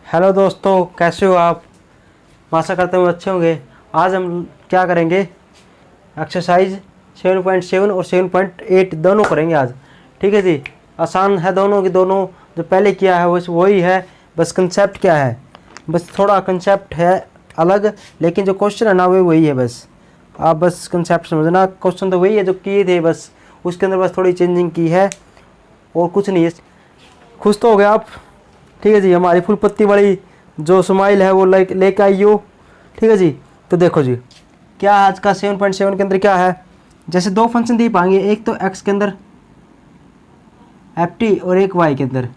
Hello दोस्तों, कैसे हो आप। आशा करते हुए अच्छे होंगे। आज हम क्या करेंगे, एक्सरसाइज 7.7 और 7.8 दोनों करेंगे आज। ठीक है जी। आसान है दोनों की दोनों। जो पहले किया है बस वही है, बस कंसेप्ट क्या है, बस थोड़ा कंसेप्ट है अलग, लेकिन जो क्वेश्चन है ना वो वही है। बस आप बस कंसेप्ट समझना, क्वेश्चन तो वही है जो किए थे, बस उसके अंदर बस थोड़ी चेंजिंग की है और कुछ नहीं है। खुश तो हो गए आप। ठीक है जी। हमारी फुल पत्ती वाली जो स्माइल है वो लेके आई हो। ठीक है जी। तो देखो जी, क्या आज का 7.7 के अंदर क्या है। जैसे दो फंक्शन दिए पाएंगे, एक तो x के अंदर एफ टी और एक y के अंदर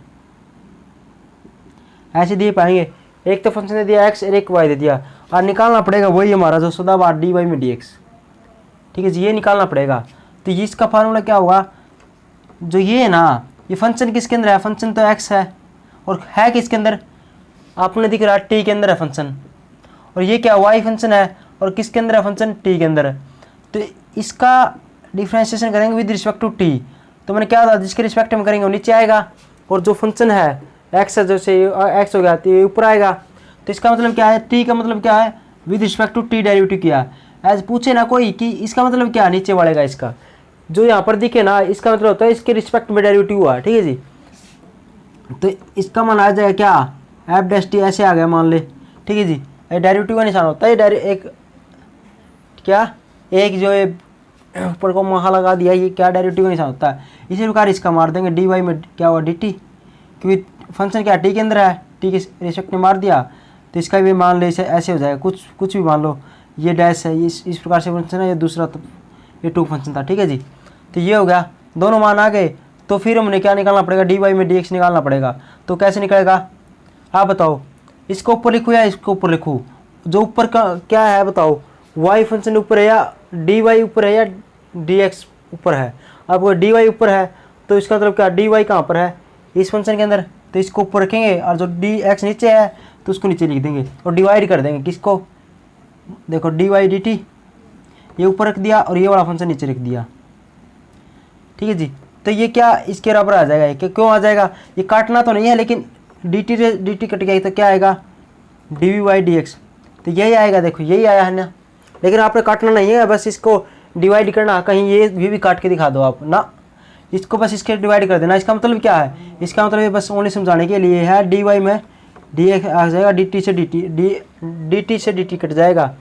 ऐसे दिए पाएंगे। एक तो फंक्शन दे दिया x और एक y दे दिया, और निकालना पड़ेगा वही हमारा जो सदाबहार डी वाई में डी एक्स। ठीक है जी, ये निकालना पड़ेगा। तो इसका फार्मूला क्या होगा, जो ये है ना, ये फंक्शन किसके अंदर है, फंक्शन तो x है, और है किसके अंदर, आपने दिख रहा है टी के अंदर है फंक्शन, और ये क्या y फंक्शन है, और किसके अंदर है फंक्शन, टी के अंदर है। तो इसका डिफ्रेंशिएशन करेंगे विद रिस्पेक्ट टू टी। तो मैंने क्या था, जिसके रिस्पेक्ट में करेंगे वो नीचे आएगा, और जो फंक्शन है x है, जैसे x हो गया तो ये ऊपर आएगा। तो इसका मतलब क्या है, टी का मतलब क्या है, with respect to t derivative किया। एज पूछे ना कोई कि इसका मतलब क्या है नीचे वाले का, इसका जो यहाँ पर दिखे ना, इसका मतलब होता है इसके रिस्पेक्ट में डेरिवेटिव हुआ। ठीक है जी। तो इसका मान आ जाएगा क्या, एफ डैश टी ऐसे आ गया मान ले। ठीक है जी। ये डेरिवेटिव का निशान होता है, एक क्या, एक जो है ऊपर को महा लगा दिया, ये क्या डेरिवेटिव का निशान होता है। इसी प्रकार इसका मार देंगे डी वाई में क्या हुआ, डी टी, क्योंकि फंक्शन क्या टी के अंदर है, टी के रिस्पेक्ट में मार दिया। तो इसका भी मान ले ऐसे हो जाएगा, कुछ भी मान लो, ये डैश है, इस प्रकार से फंक्शन है, ये दूसरा तो ये टू फंक्शन था। ठीक है जी। तो ये हो गया, दोनों मान आ गए। तो फिर हमने क्या निकालना पड़ेगा, डी वाई में डी एक्स निकालना पड़ेगा। तो कैसे निकलेगा आप बताओ, इसको ऊपर लिखूँ या इसको ऊपर लिखूँ, जो ऊपर का क्या है बताओ, वाई फंक्शन ऊपर है या डी वाई ऊपर है या डी एक्स ऊपर है। अब डी वाई ऊपर है तो इसका मतलब क्या, डी वाई कहाँ पर है, इस फंक्शन के अंदर, तो इसको ऊपर रखेंगे, और जो डी एक्स नीचे है तो उसको नीचे लिख देंगे और डिवाइड कर देंगे किसको, देखो डी वाई डी टी, ये ऊपर रख दिया और ये वाला फंक्शन नीचे रख दिया। ठीक है जी। तो ये क्या इसके बराबर आ जाएगा, ये क्यों आ जाएगा, ये काटना तो नहीं है, लेकिन डी टी कट गया तो क्या आएगा, D V Y D X. तो यही आएगा, देखो यही आया है ना, लेकिन आपने काटना नहीं है, बस इसको डिवाइड करना। कहीं ये भी काट के दिखा दो आप ना, इसको बस इसके डिवाइड कर देना। इसका मतलब क्या है, इसका मतलब ये बस ओनली समझाने के लिए है, डी वाई में डी एक्स आ जाएगा, डी टी से डी टी कट जाएगा।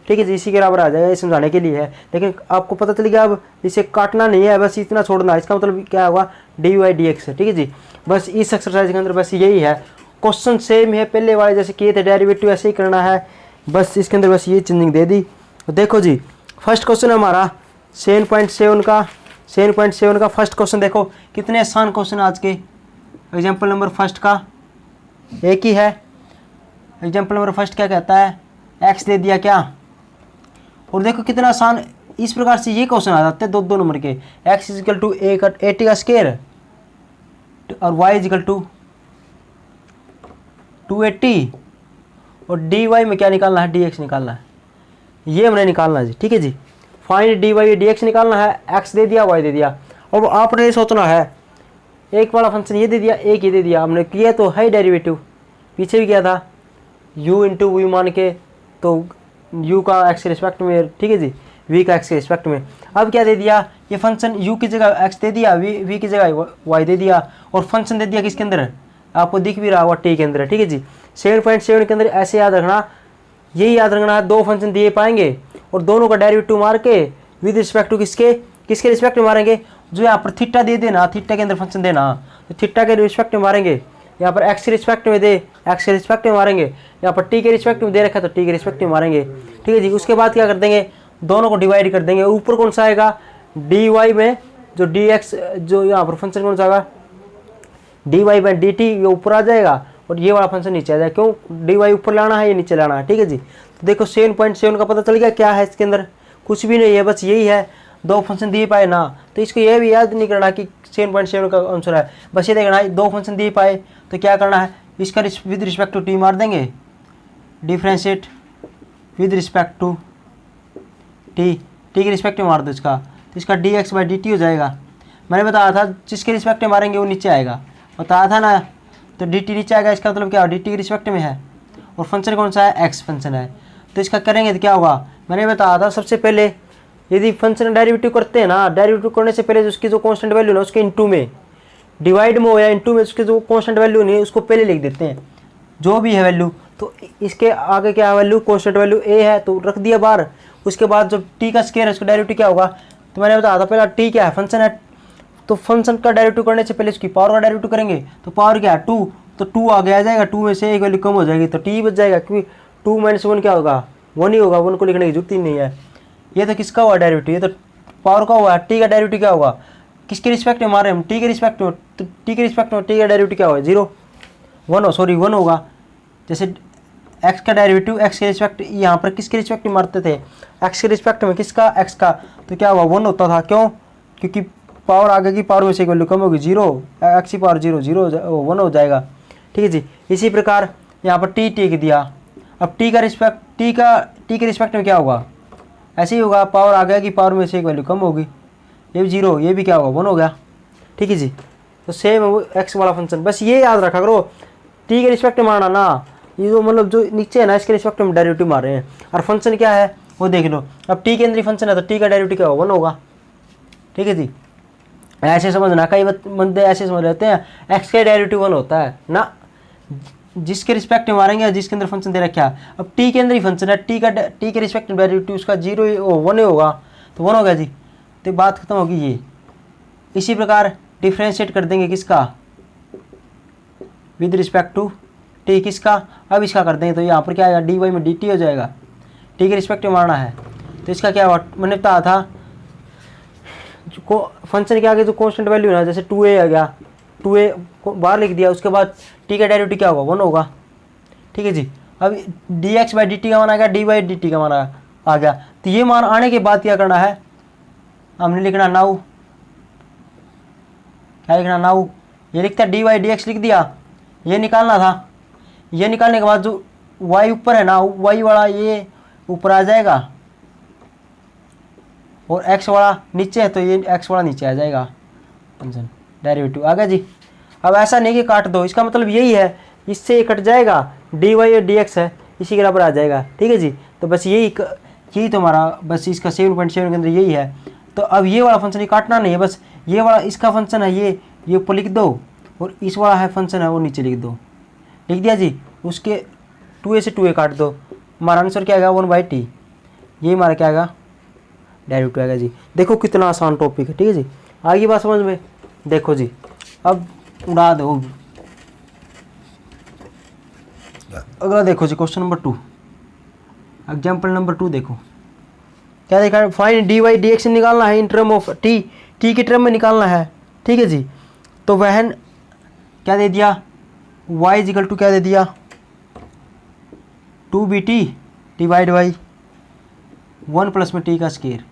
ठीक है जी, इसी के बराबर आ जाएगा, ये समझाने के लिए है, लेकिन आपको पता चल गया। अब इसे काटना नहीं है, बस इतना छोड़ना है। इसका मतलब क्या होगा, डी वाई डी एक्स है। ठीक है जी। बस इस एक्सरसाइज के अंदर बस यही है, क्वेश्चन सेम है पहले वाले जैसे किए थे, डेरिवेटिव ऐसे ही करना है, बस इसके अंदर बस ये चेंजिंग दे दी। तो देखो जी, फर्स्ट क्वेश्चन है हमारा 7.7 का फर्स्ट क्वेश्चन। देखो कितने आसान क्वेश्चन आज के। एग्जाम्पल नंबर फर्स्ट का एक ही है। एग्जाम्पल नंबर फर्स्ट क्या कहता है, एक्स दे दिया क्या, और देखो कितना आसान। इस प्रकार से ये क्वेश्चन आ जाते हैं दो नंबर के, एक्स इजिकल टू ए का 80 का स्केयर और वाई इजिकल टू 280, और डी वाई में क्या निकालना है, डी एक्स निकालना है, ये हमने निकालना है जी। ठीक है जी। Find d y D x निकालना है, एक्स दे दिया वाई दे दिया। अब आपने ये सोचना है, एक वाला फंक्शन ये दे दिया, एक ये दे दिया, हमने किया तो है डेरिवेटिव, पीछे भी किया था u इंटू वी मान के, तो u का x के रिस्पेक्ट में, ठीक है जी, v का x के रिस्पेक्ट में। अब क्या दे दिया, ये फंक्शन u की जगह x दे दिया, v की जगह y दे दिया, और फंक्शन दे दिया किसके अंदर, आपको दिख भी रहा होगा t के अंदर। ठीक है जी। 7.7 के अंदर ऐसे याद रखना, यही याद रखना है, दो फंक्शन दिए पाएंगे और दोनों का डेरिवेटिव मार के विद रिस्पेक्ट टू किसके रिस्पेक्ट में मारेंगे, जो यहाँ पर थीटा दे देना, थीटा के अंदर फंक्शन देना, तो थीटा के रिस्पेक्ट में मारेंगे, यहाँ पर x के रिस्पेक्ट में दे, x के रिस्पेक्ट में मारेंगे, यहाँ पर t के रिस्पेक्ट में दे रखा है तो t के रिस्पेक्ट में मारेंगे। ठीक है जी। उसके बाद क्या कर देंगे, दोनों को डिवाइड कर देंगे। ऊपर कौन सा आएगा, डी वाई में जो डी एक्स, जो यहाँ पर फंक्शन कौन सा आएगा, डी वाई में डी टी, ये ऊपर आ जाएगा और ये वाला फंक्शन नीचे आ जाएगा। क्यों, डी वाई ऊपर लाना है, ये नीचे लाना है। ठीक है जी। तो देखो 7.7 का पता चल गया क्या है, इसके अंदर कुछ भी नहीं है, बस यही है, दो फंक्शन दिए पाए ना। तो इसको ये भी याद नहीं करना कि 7.7 का आंसर है, बस ये देखना है दो फंक्शन दिए पाए तो क्या करना है, इसका विद रिस्पेक्ट टू टी मार देंगे, differentiate with respect to t, t के रिस्पेक्ट में मार दो इसका, तो इसका d x by d t हो जाएगा। मैंने बताया था जिसके रिस्पेक्ट में मारेंगे वो नीचे आएगा, बताया था ना। तो डी टी नीचे आएगा, इसका मतलब क्या होगा, डी टी के रिस्पेक्ट में है और फंक्शन कौन सा है, एक्स फंक्शन है। तो इसका करेंगे तो क्या होगा, मैंने बताया था सबसे पहले यदि फंक्शन डेरिवेटिव करते हैं ना, डेरिवेटिव करने से पहले उसकी जो कांस्टेंट वैल्यू ना उसके इनटू में डिवाइड में हो या इनटू में उसके जो कांस्टेंट वैल्यू नहीं है उसको पहले लिख देते हैं, जो भी है वैल्यू। तो इसके आगे क्या वैल्यू, कांस्टेंट वैल्यू ए है तो रख दिया बाहर। उसके बाद जब टी का स्क्वायर है उसका डेरिवेटिव क्या होगा, तो मैंने बताया था पहला टी क्या है, फंक्शन है, तो फंक्शन का डेरिवेटिव करने से पहले उसकी पावर का डेरिवेटिव करेंगे। तो पावर क्या है 2, तो 2 आगे आ जाएगा, 2 में से एक वैल्यू कम हो जाएगी तो टी बच जाएगा, क्योंकि 2 - 1 क्या होगा, 1 ही होगा, 1 को लिखने की जरूरत ही नहीं है। ये तो किसका हुआ डेरिवेटिव, ये तो पावर का हुआ। टी का डेरिवेटिव क्या होगा, किसके रिस्पेक्ट में मारे हम, टी के रिस्पेक्ट में, तो टी के रिस्पेक्ट में टी का डेरिवेटिव क्या होगा, 0 1 होगा। जैसे एक्स का डेरिवेटिव एक्स के रिस्पेक्ट, यहाँ पर किसके रिस्पेक्ट में मारते थे, एक्स के रिस्पेक्ट में, किसका, एक्स का, तो क्या हुआ 1 होता था, क्यों, क्योंकि पावर आगे की पावर में से एक वैल्यू कम होगी, 0 एक्स की पावर 0 1 हो जाएगा। ठीक है जी। इसी प्रकार यहाँ पर टी टेक दिया, अब टी के रिस्पेक्ट में क्या होगा, ऐसे ही होगा, पावर आगे की पावर में से एक वैल्यू कम होगी, ये भी 0, ये भी क्या होगा 1 हो गया। ठीक है जी। तो सेम है वो एक्स वाला फंक्शन, बस ये याद रखा करो, टी के रिस्पेक्ट में मारना ना, ये जो मतलब जो नीचे है ना इसके रिस्पेक्ट में डेरिवेटिव मार रहे हैं, और फंक्शन क्या है वो देख लो। अब टी के अंदर फंक्शन है तो टी का डेरिवेटिव क्या होगा 1 होगा। ठीक है जी। ऐसे समझना, कई बंदे ऐसे समझ लेते हैं एक्स का डेरिवेटिव 1 होता है ना, जिसके रिस्पेक्ट में मारेंगे जिसके अंदर फंक्शन दे रखा है। अब टी के अंदर ही फंक्शन है, टी के रिस्पेक्ट में डेरिवेटिव उसका 1 ही होगा, तो 1 हो गया जी, तो बात खत्म होगी ये। इसी प्रकार डिफ्रेंशिएट कर देंगे किसका, विद रिस्पेक्ट टू टी, किसका, अब इसका कर देंगे तो यहाँ पर क्या आएगा, डी वाई में डी टी हो जाएगा, टी के रिस्पेक्ट में मारना है। तो इसका क्या हुआ, मैंने बताया था फंक्शन के आगे जो कांस्टेंट वैल्यू है ना, जैसे 2a आ गया, 2a को बाहर लिख दिया, उसके बाद टी का डेरिवेटिव क्या होगा 1 होगा। ठीक है जी। अब dx/dt का मान आ गया, dy/dt का मान आ गया, तो ये मान आने के बाद क्या करना है, हमने लिखना नाउ, क्या लिखना नाउ, ये लिखता है dy/dx लिख दिया, ये निकालना था। ये निकालने के बाद जो y ऊपर है ना, y वाला ये ऊपर आ जाएगा और x वाला नीचे है, तो ये x वाला नीचे आ जाएगा, फंक्शन डेरिवेटिव आ गया जी। अब ऐसा नहीं कि काट दो, इसका मतलब यही है, इससे ये कट जाएगा, dy और dx है इसी के बराबर आ जाएगा। ठीक है जी। तो बस यही तो हमारा बस इसका 7.7 के अंदर यही है। तो अब ये वाला फंक्शन ये काटना नहीं है, बस ये वाला इसका फंक्शन है, ये ऊपर लिख दो, और इस वाला है फंक्शन है वो नीचे लिख दो, लिख दिया जी। उसके 2a से 2a काट दो, हमारा आंसर क्या आएगा 1/t, ये हमारा क्या आएगा डेरिवेटिव आएगा जी। देखो कितना आसान टॉपिक है। ठीक है जी। आगे बात समझ में, देखो जी, अब उड़ा दो। अगला देखो जी, क्वेश्चन नंबर 2, एग्जाम्पल नंबर 2 देखो क्या देखा है, फाइंड dy/dx निकालना है in term of T, t के टर्म में निकालना है। ठीक है जी। तो वह क्या दे दिया, y = क्या दे दिया 2bt डिवाइड बाई 1 प्लस में टी का स्क्वायर,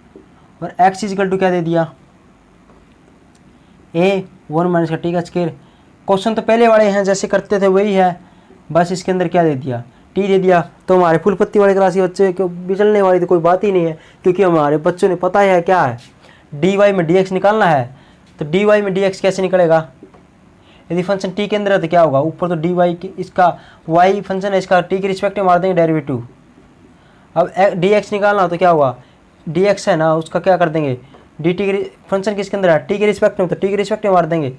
और x = क्या दे दिया a 1 माइनस का टी का स्क्वायर। क्वेश्चन तो पहले वाले हैं जैसे करते थे वही है, बस इसके अंदर क्या दे दिया टी दे दिया। तो हमारे फुल पत्ती वाले क्लास के बच्चे को बिचलने वाली तो कोई बात ही नहीं है, क्योंकि हमारे बच्चों ने पता है क्या है, dy में dx निकालना है। तो dy में dx कैसे निकलेगा, यदि फंक्शन t के अंदर है तो क्या होगा, ऊपर तो dy इसका y फंक्शन है, इसका t के रिस्पेक्ट में मार देंगे डेरिवेटिव। अब dx निकालना तो क्या होगा, dx है ना उसका क्या कर देंगे dt के फंक्शन किसके अंदर है, t के रिस्पेक्ट में, तो t के रिस्पेक्ट में मार देंगे।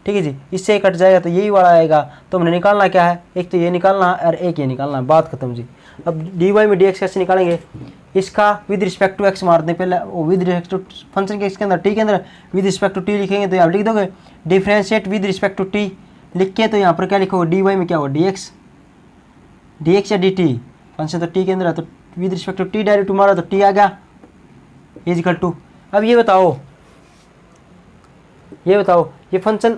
ठीक है जी। इससे कट जाएगा तो यही वाला आएगा। तो हमने निकालना क्या है, एक तो ये निकालना है और एक ये निकालना है, बात खत्म जी। अब dy में dx कैसे निकालेंगे, इसका विद रिस्पेक्ट टू x मार दें पहले, विद रिस्पेक्ट टू फंक्शन के इसके अंदर t के अंदर विद रिस्पेक्ट टू t लिखेंगे, तो यहाँ लिख दोगे differentiate with respect to t लिख के, तो यहाँ पर क्या लिखोगे dy में क्या होगा dx या dt, फंक्शन तो t के अंदर है तो with respect to t direct मारा तो t आ गया = अब ये बताओ ये फंक्शन,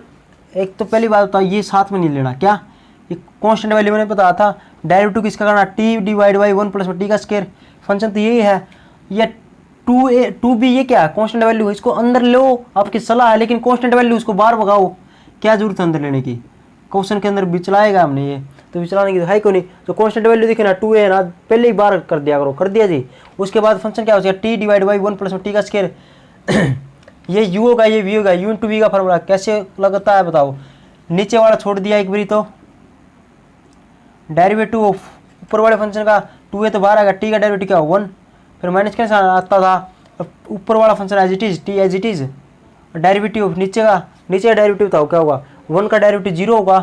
एक तो पहली बात बताओ ये साथ में नहीं लेना, क्या ये कांस्टेंट वैल्यू मैंने बताया था, डेरिवेटिव किसका करना t डिवाइड बाई 1 प्लस में टी का स्क्वायर, फंक्शन तो यही है। ये 2b ये क्या है कांस्टेंट वैल्यू है, इसको अंदर लो, आपकी सलाह है, लेकिन कांस्टेंट वैल्यू इसको बाहर भगाओ, क्या जरूरत है अंदर लेने की, क्वेश्चन के अंदर बिचलाएगा हमने ये, तो बिचलाने की तो है क्यों नहीं। तो कांस्टेंट वैल्यू दिखे ना 2a है ना, पहले ही बाहर कर दिया करो, कर दिया जी। उसके बाद फंक्शन क्या हो जाएगा t डिवाइड बाई 1 प्लस में टी का स्क्वायर, ये u होगा ये v होगा, u × v का फॉर्मूला कैसे लगता है बताओ, नीचे वाला छोड़ दिया एक बारी तो डेरिवेटिव ऑफ ऊपर वाले फंक्शन का 2 है तो बाहर आएगा, टी का डेरिवेटिव क्या होगा 1, फिर माइनस कैसे आता था, अब ऊपर वाला function as it is, t as it is, derivative of नीचे का डेरिवेटिव था वो क्या होगा 1 का डेरिवेटिव 0 होगा,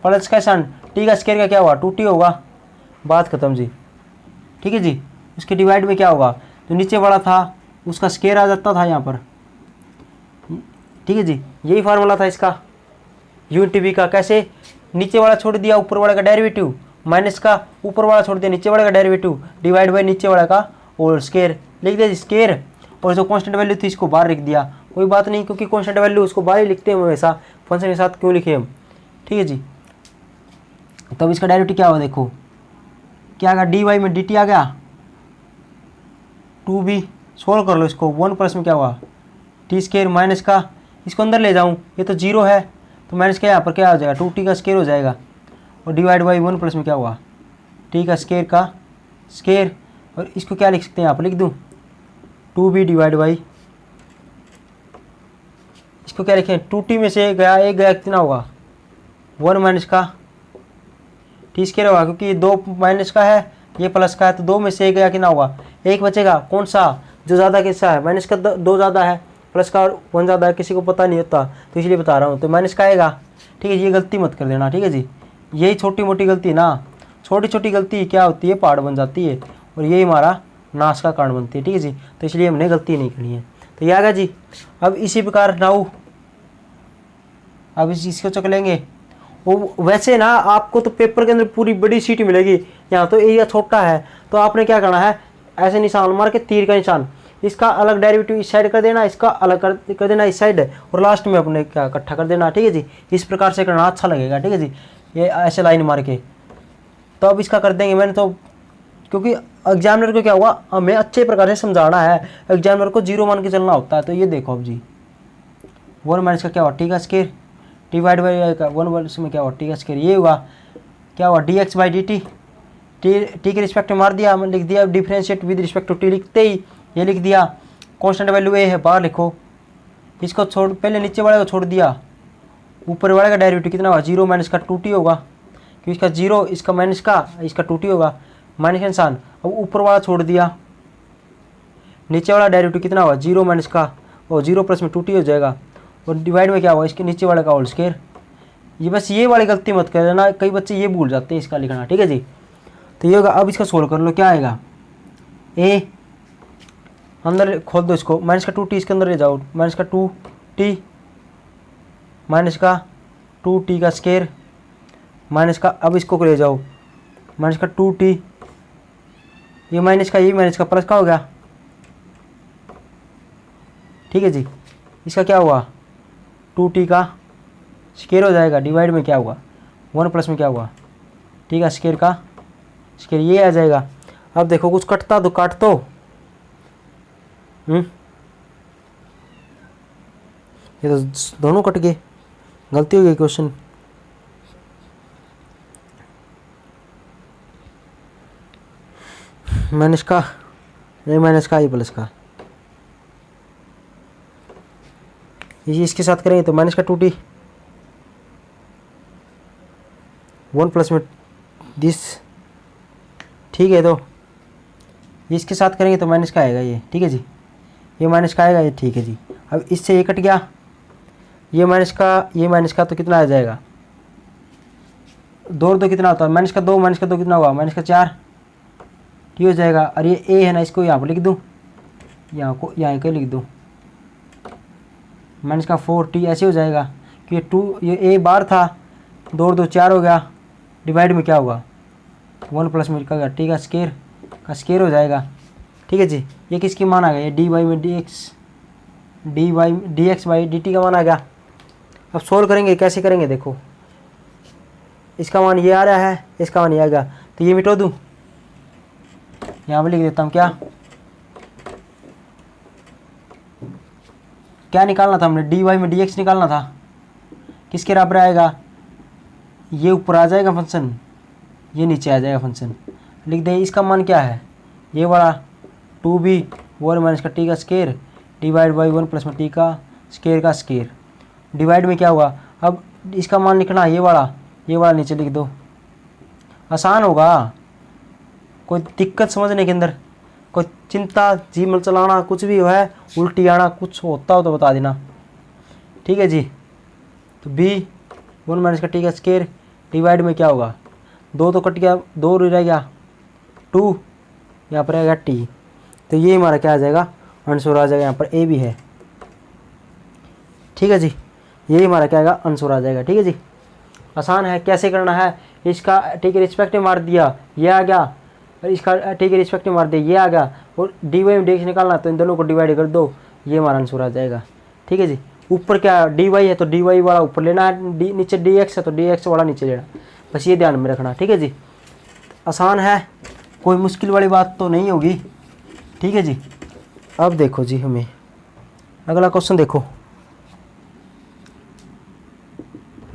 प्लस का सन टी का स्क्वायर का क्या होगा 2t होगा, बात खत्म जी। ठीक है जी, उसके डिवाइड में क्या होगा, जो नीचे वाला था उसका स्क्वायर आ जाता था यहाँ पर। ठीक है जी, यही फार्मूला था इसका यूनिट वी का। कैसे, नीचे वाला छोड़ दिया ऊपर वाले का डेरिवेटिव, माइनस का ऊपर वाला छोड़ दिया नीचे वाले का डेरिवेटिव, डिवाइड बाई नीचे वाला का और स्क्वायर लिख दिया स्क्वायर, और जो कांस्टेंट वैल्यू थी इसको बाहर लिख दिया, कोई बात नहीं, क्योंकि कांस्टेंट वैल्यू उसको बाहर ही लिखते हैं हमेशा, फंक्शन के साथ क्यों लिखे हम। ठीक है जी, तब इसका डेरिवेटिव क्या हुआ देखो, क्या आ गया डी वाई में डी टी आ गया, 2b सोल्व कर लो इसको, 1 प्लस में क्या हुआ टी स्क्वायर माइनस का, इसको अंदर ले जाऊँ ये तो 0 है तो माइनस का यहाँ पर क्या हो जाएगा 2t का स्क्वायर हो जाएगा, और डिवाइड बाई 1 प्लस में क्या हुआ t का स्क्वायर, और इसको क्या लिख सकते हैं यहाँ पर लिख दूँ 2b डिवाइड बाई, इसको क्या लिखें 2t में से एक गया कितना होगा 1 माइनस का टी स्क्वायर होगा, क्योंकि 2 माइनस का है ये प्लस का है, तो 2 में से एक गया कितना होगा 1 बचेगा, कौन सा जो ज़्यादा किसका है, माइनस का 2 ज़्यादा है प्लस का 1 ज़्यादा है, किसी को पता नहीं होता तो इसलिए बता रहा हूँ, तो माइनस का आएगा। ठीक है, ये गलती मत कर देना। ठीक है जी, यही छोटी मोटी गलती ना, छोटी छोटी गलती क्या होती है पहाड़ बन जाती है, और यही हमारा नाश का कारण बनती है। ठीक है जी, तो इसलिए हमने गलती नहीं करनी है। तो ये आ गया जी। अब इसी प्रकार नाउ अब इसको चक लेंगे। वो वैसे ना आपको तो पेपर के अंदर पूरी बड़ी सीट मिलेगी, यहाँ तो एरिया छोटा है, तो आपने क्या करना है ऐसे निशान मार के तीर का निशान, इसका अलग डेरिवेटिव इस साइड कर देना, इसका अलग कर देना इस साइड, और लास्ट में अपने क्या इकट्ठा कर देना। ठीक है जी, इस प्रकार से करना अच्छा लगेगा। ठीक है जी, ये ऐसे लाइन मार के, तो अब इसका कर देंगे। मैंने तो क्योंकि एग्जामिनर को क्या हुआ हमें अच्छे प्रकार से समझाना है, एग्जामिनर को 0 मान के चलना होता है। तो ये देखो अब जी 1 माइनस का क्या हुआ टी का स्क्वायर डिवाइड बाई 1 वर्ष में क्या हुआ टी का स्क्वायर, ये हुआ क्या हुआ d x by d t, t के रिस्पेक्ट में मार दिया, लिख दिया differentiate with respect to t, लिखते ही ये लिख दिया कांस्टेंट वैल्यू ए है बाहर लिखो, इसको छोड़ पहले नीचे वाले को छोड़ दिया, ऊपर वाले का डेरिवेटिव कितना होगा 0 माइनस का 2t होगा, क्योंकि इसका 0 इसका माइनस का इसका 2t होगा, माइनस का निशान। अब ऊपर वाला छोड़ दिया, नीचे वाला डेरिवेटिव कितना होगा 0 माइनस का और 0 प्लस में 2t हो जाएगा, और डिवाइड में क्या होगा इसके नीचे वाले का होल स्क्वायर। ये बस ये वाली गलती मत कर देना, कई बच्चे ये भूल जाते हैं इसका लिखना। ठीक है जी, तो ये होगा। अब इसका सोल्व कर लो, क्या आएगा ए अंदर खोल दो इसको, माइनस का 2t इसके अंदर ले जाओ, माइनस का 2t माइनस का 2t का स्क्वायर माइनस का, अब इसको ले जाओ माइनस का 2t, ये माइनस का प्लस का हो गया। ठीक है जी, इसका क्या हुआ 2t का स्क्वायर हो जाएगा, डिवाइड में क्या हुआ 1 प्लस में क्या हुआ t का स्क्वायर का स्क्वायर, ये आ जाएगा। अब देखो कुछ कटता तो काट तो ये तो दोनों कट गए, गलती हो गई क्वेश्चन। माइनस का नहीं, माइनस का ये प्लस का, ये इसके साथ करेंगे तो माइनस का 2t 1 प्लस में दिस। ठीक है, तो इसके साथ करेंगे तो माइनस का आएगा ये। ठीक है जी, ये माइनस का आएगा ये। ठीक है जी, अब इससे ये कट गया, ये माइनस का तो कितना आ जाएगा 2 और 2 कितना होता है माइनस का 2 कितना हुआ माइनस का 4 टी हो जाएगा। और ये ए है ना, इसको यहाँ पर लिख दूँ, यहाँ को लिख दूँ माइनस का 4t, ऐसे हो जाएगा कि ये ए बार था, 2 और 2 4 हो गया, डिवाइड में क्या होगा 1 प्लस में क्या होगा टी का स्क्वायर हो जाएगा। ठीक है जी, ये किसकी मान आ गया, ये डी वाई में d x by d T का मान आ गया। अब सोल्व करेंगे, कैसे करेंगे देखो, इसका मान ये आ रहा है, इसका मान ये आ गया, तो ये मिटो दूँ, यहाँ पर लिख देता हूँ क्या निकालना था हमने, डी वाई में डी एक्स निकालना था, किसके बराबर आएगा, ये ऊपर आ जाएगा फंक्शन, ये नीचे आ जाएगा फंक्शन। लिख दें इसका मान क्या है, ये वाला 2b 1 माइनस का टी का स्क्वायर डिवाइड बाई 1 प्लस में टी का स्क्वायर, डिवाइड में क्या हुआ। अब इसका मान लिखना ये वाला नीचे लिख दो, आसान होगा, कोई दिक्कत समझने के अंदर, कोई चिंता जीवन चलाना कुछ भी है, उल्टी आना कुछ होता हो तो बता देना। ठीक है जी। तो b 1 माइनस का टी का स्केयर डिवाइड में क्या होगा, 2 तो कट गया, 2 रह गया 2, यहाँ पर आएगा t। तो ये हमारा क्या आ जाएगा, आंसर आ जाएगा। यहाँ पर a भी है। ठीक है जी, यही हमारा क्या आएगा, आंसर आ जाएगा। ठीक है जी, आसान है। कैसे करना है, इसका टी के रिस्पेक्ट में मार दिया, ये आ गया, और इसका टी के रिस्पेक्ट में मार दिया, ये आ गया, और डी वाई में डी एक्स निकालना तो इन दोनों को डिवाइड कर दो, ये हमारा आंसर आ जाएगा। ठीक है जी। ऊपर क्या डी वाई है तो डी वाई वाला ऊपर लेना है, नीचे डी एक्स है तो डी एक्स वाला नीचे लेना, बस ये ध्यान में रखना। ठीक है जी, आसान है, कोई मुश्किल वाली बात तो नहीं होगी। ठीक है जी। अब देखो जी, हमें अगला क्वेश्चन देखो,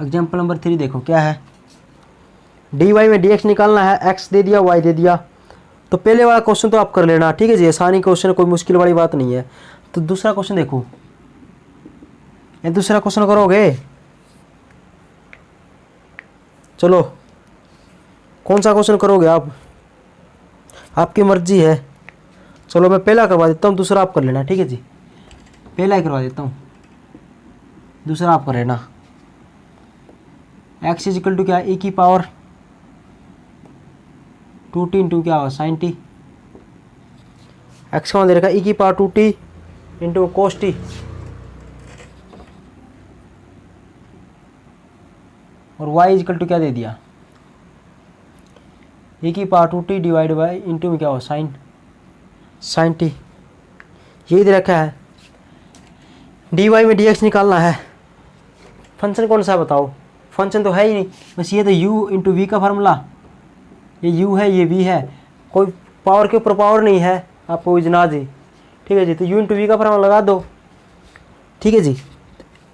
एग्जाम्पल नंबर 3 देखो क्या है। डी वाई में डी एक्स निकालना है, एक्स दे दिया वाई दे दिया। तो पहले वाला क्वेश्चन तो आप कर लेना। ठीक है जी, आसानी क्वेश्चन, कोई मुश्किल वाली बात नहीं है। तो दूसरा क्वेश्चन देखो, ये दूसरा क्वेश्चन करोगे, चलो कौन सा क्वेश्चन करोगे आप, आपकी मर्जी है। चलो मैं पहला करवा देता हूँ, दूसरा आप कर लेना। ठीक है जी, पहला ही करवा देता हूँ, दूसरा आप कर लेना। एक्स इज इक्वल टू क्या, e की पावर 2t इंटू क्या होगा साइन टी। एक्स का मान दे रखा e की power 2t into cos t, और y इज इक्वल टू क्या दे दिया, e की power 2t divide by into में क्या होगा साइन टी, यही दे रखा है। dy में dx निकालना है। फंक्शन कौन सा बताओ, फंक्शन तो है ही नहीं, बस ये तो u इंटू वी का फार्मूला, ये u है ये v है, कोई पावर के ऊपर पावर नहीं है आपको इजना जी। ठीक है जी, तो u इंटू वी का फार्मूला लगा दो। ठीक है जी,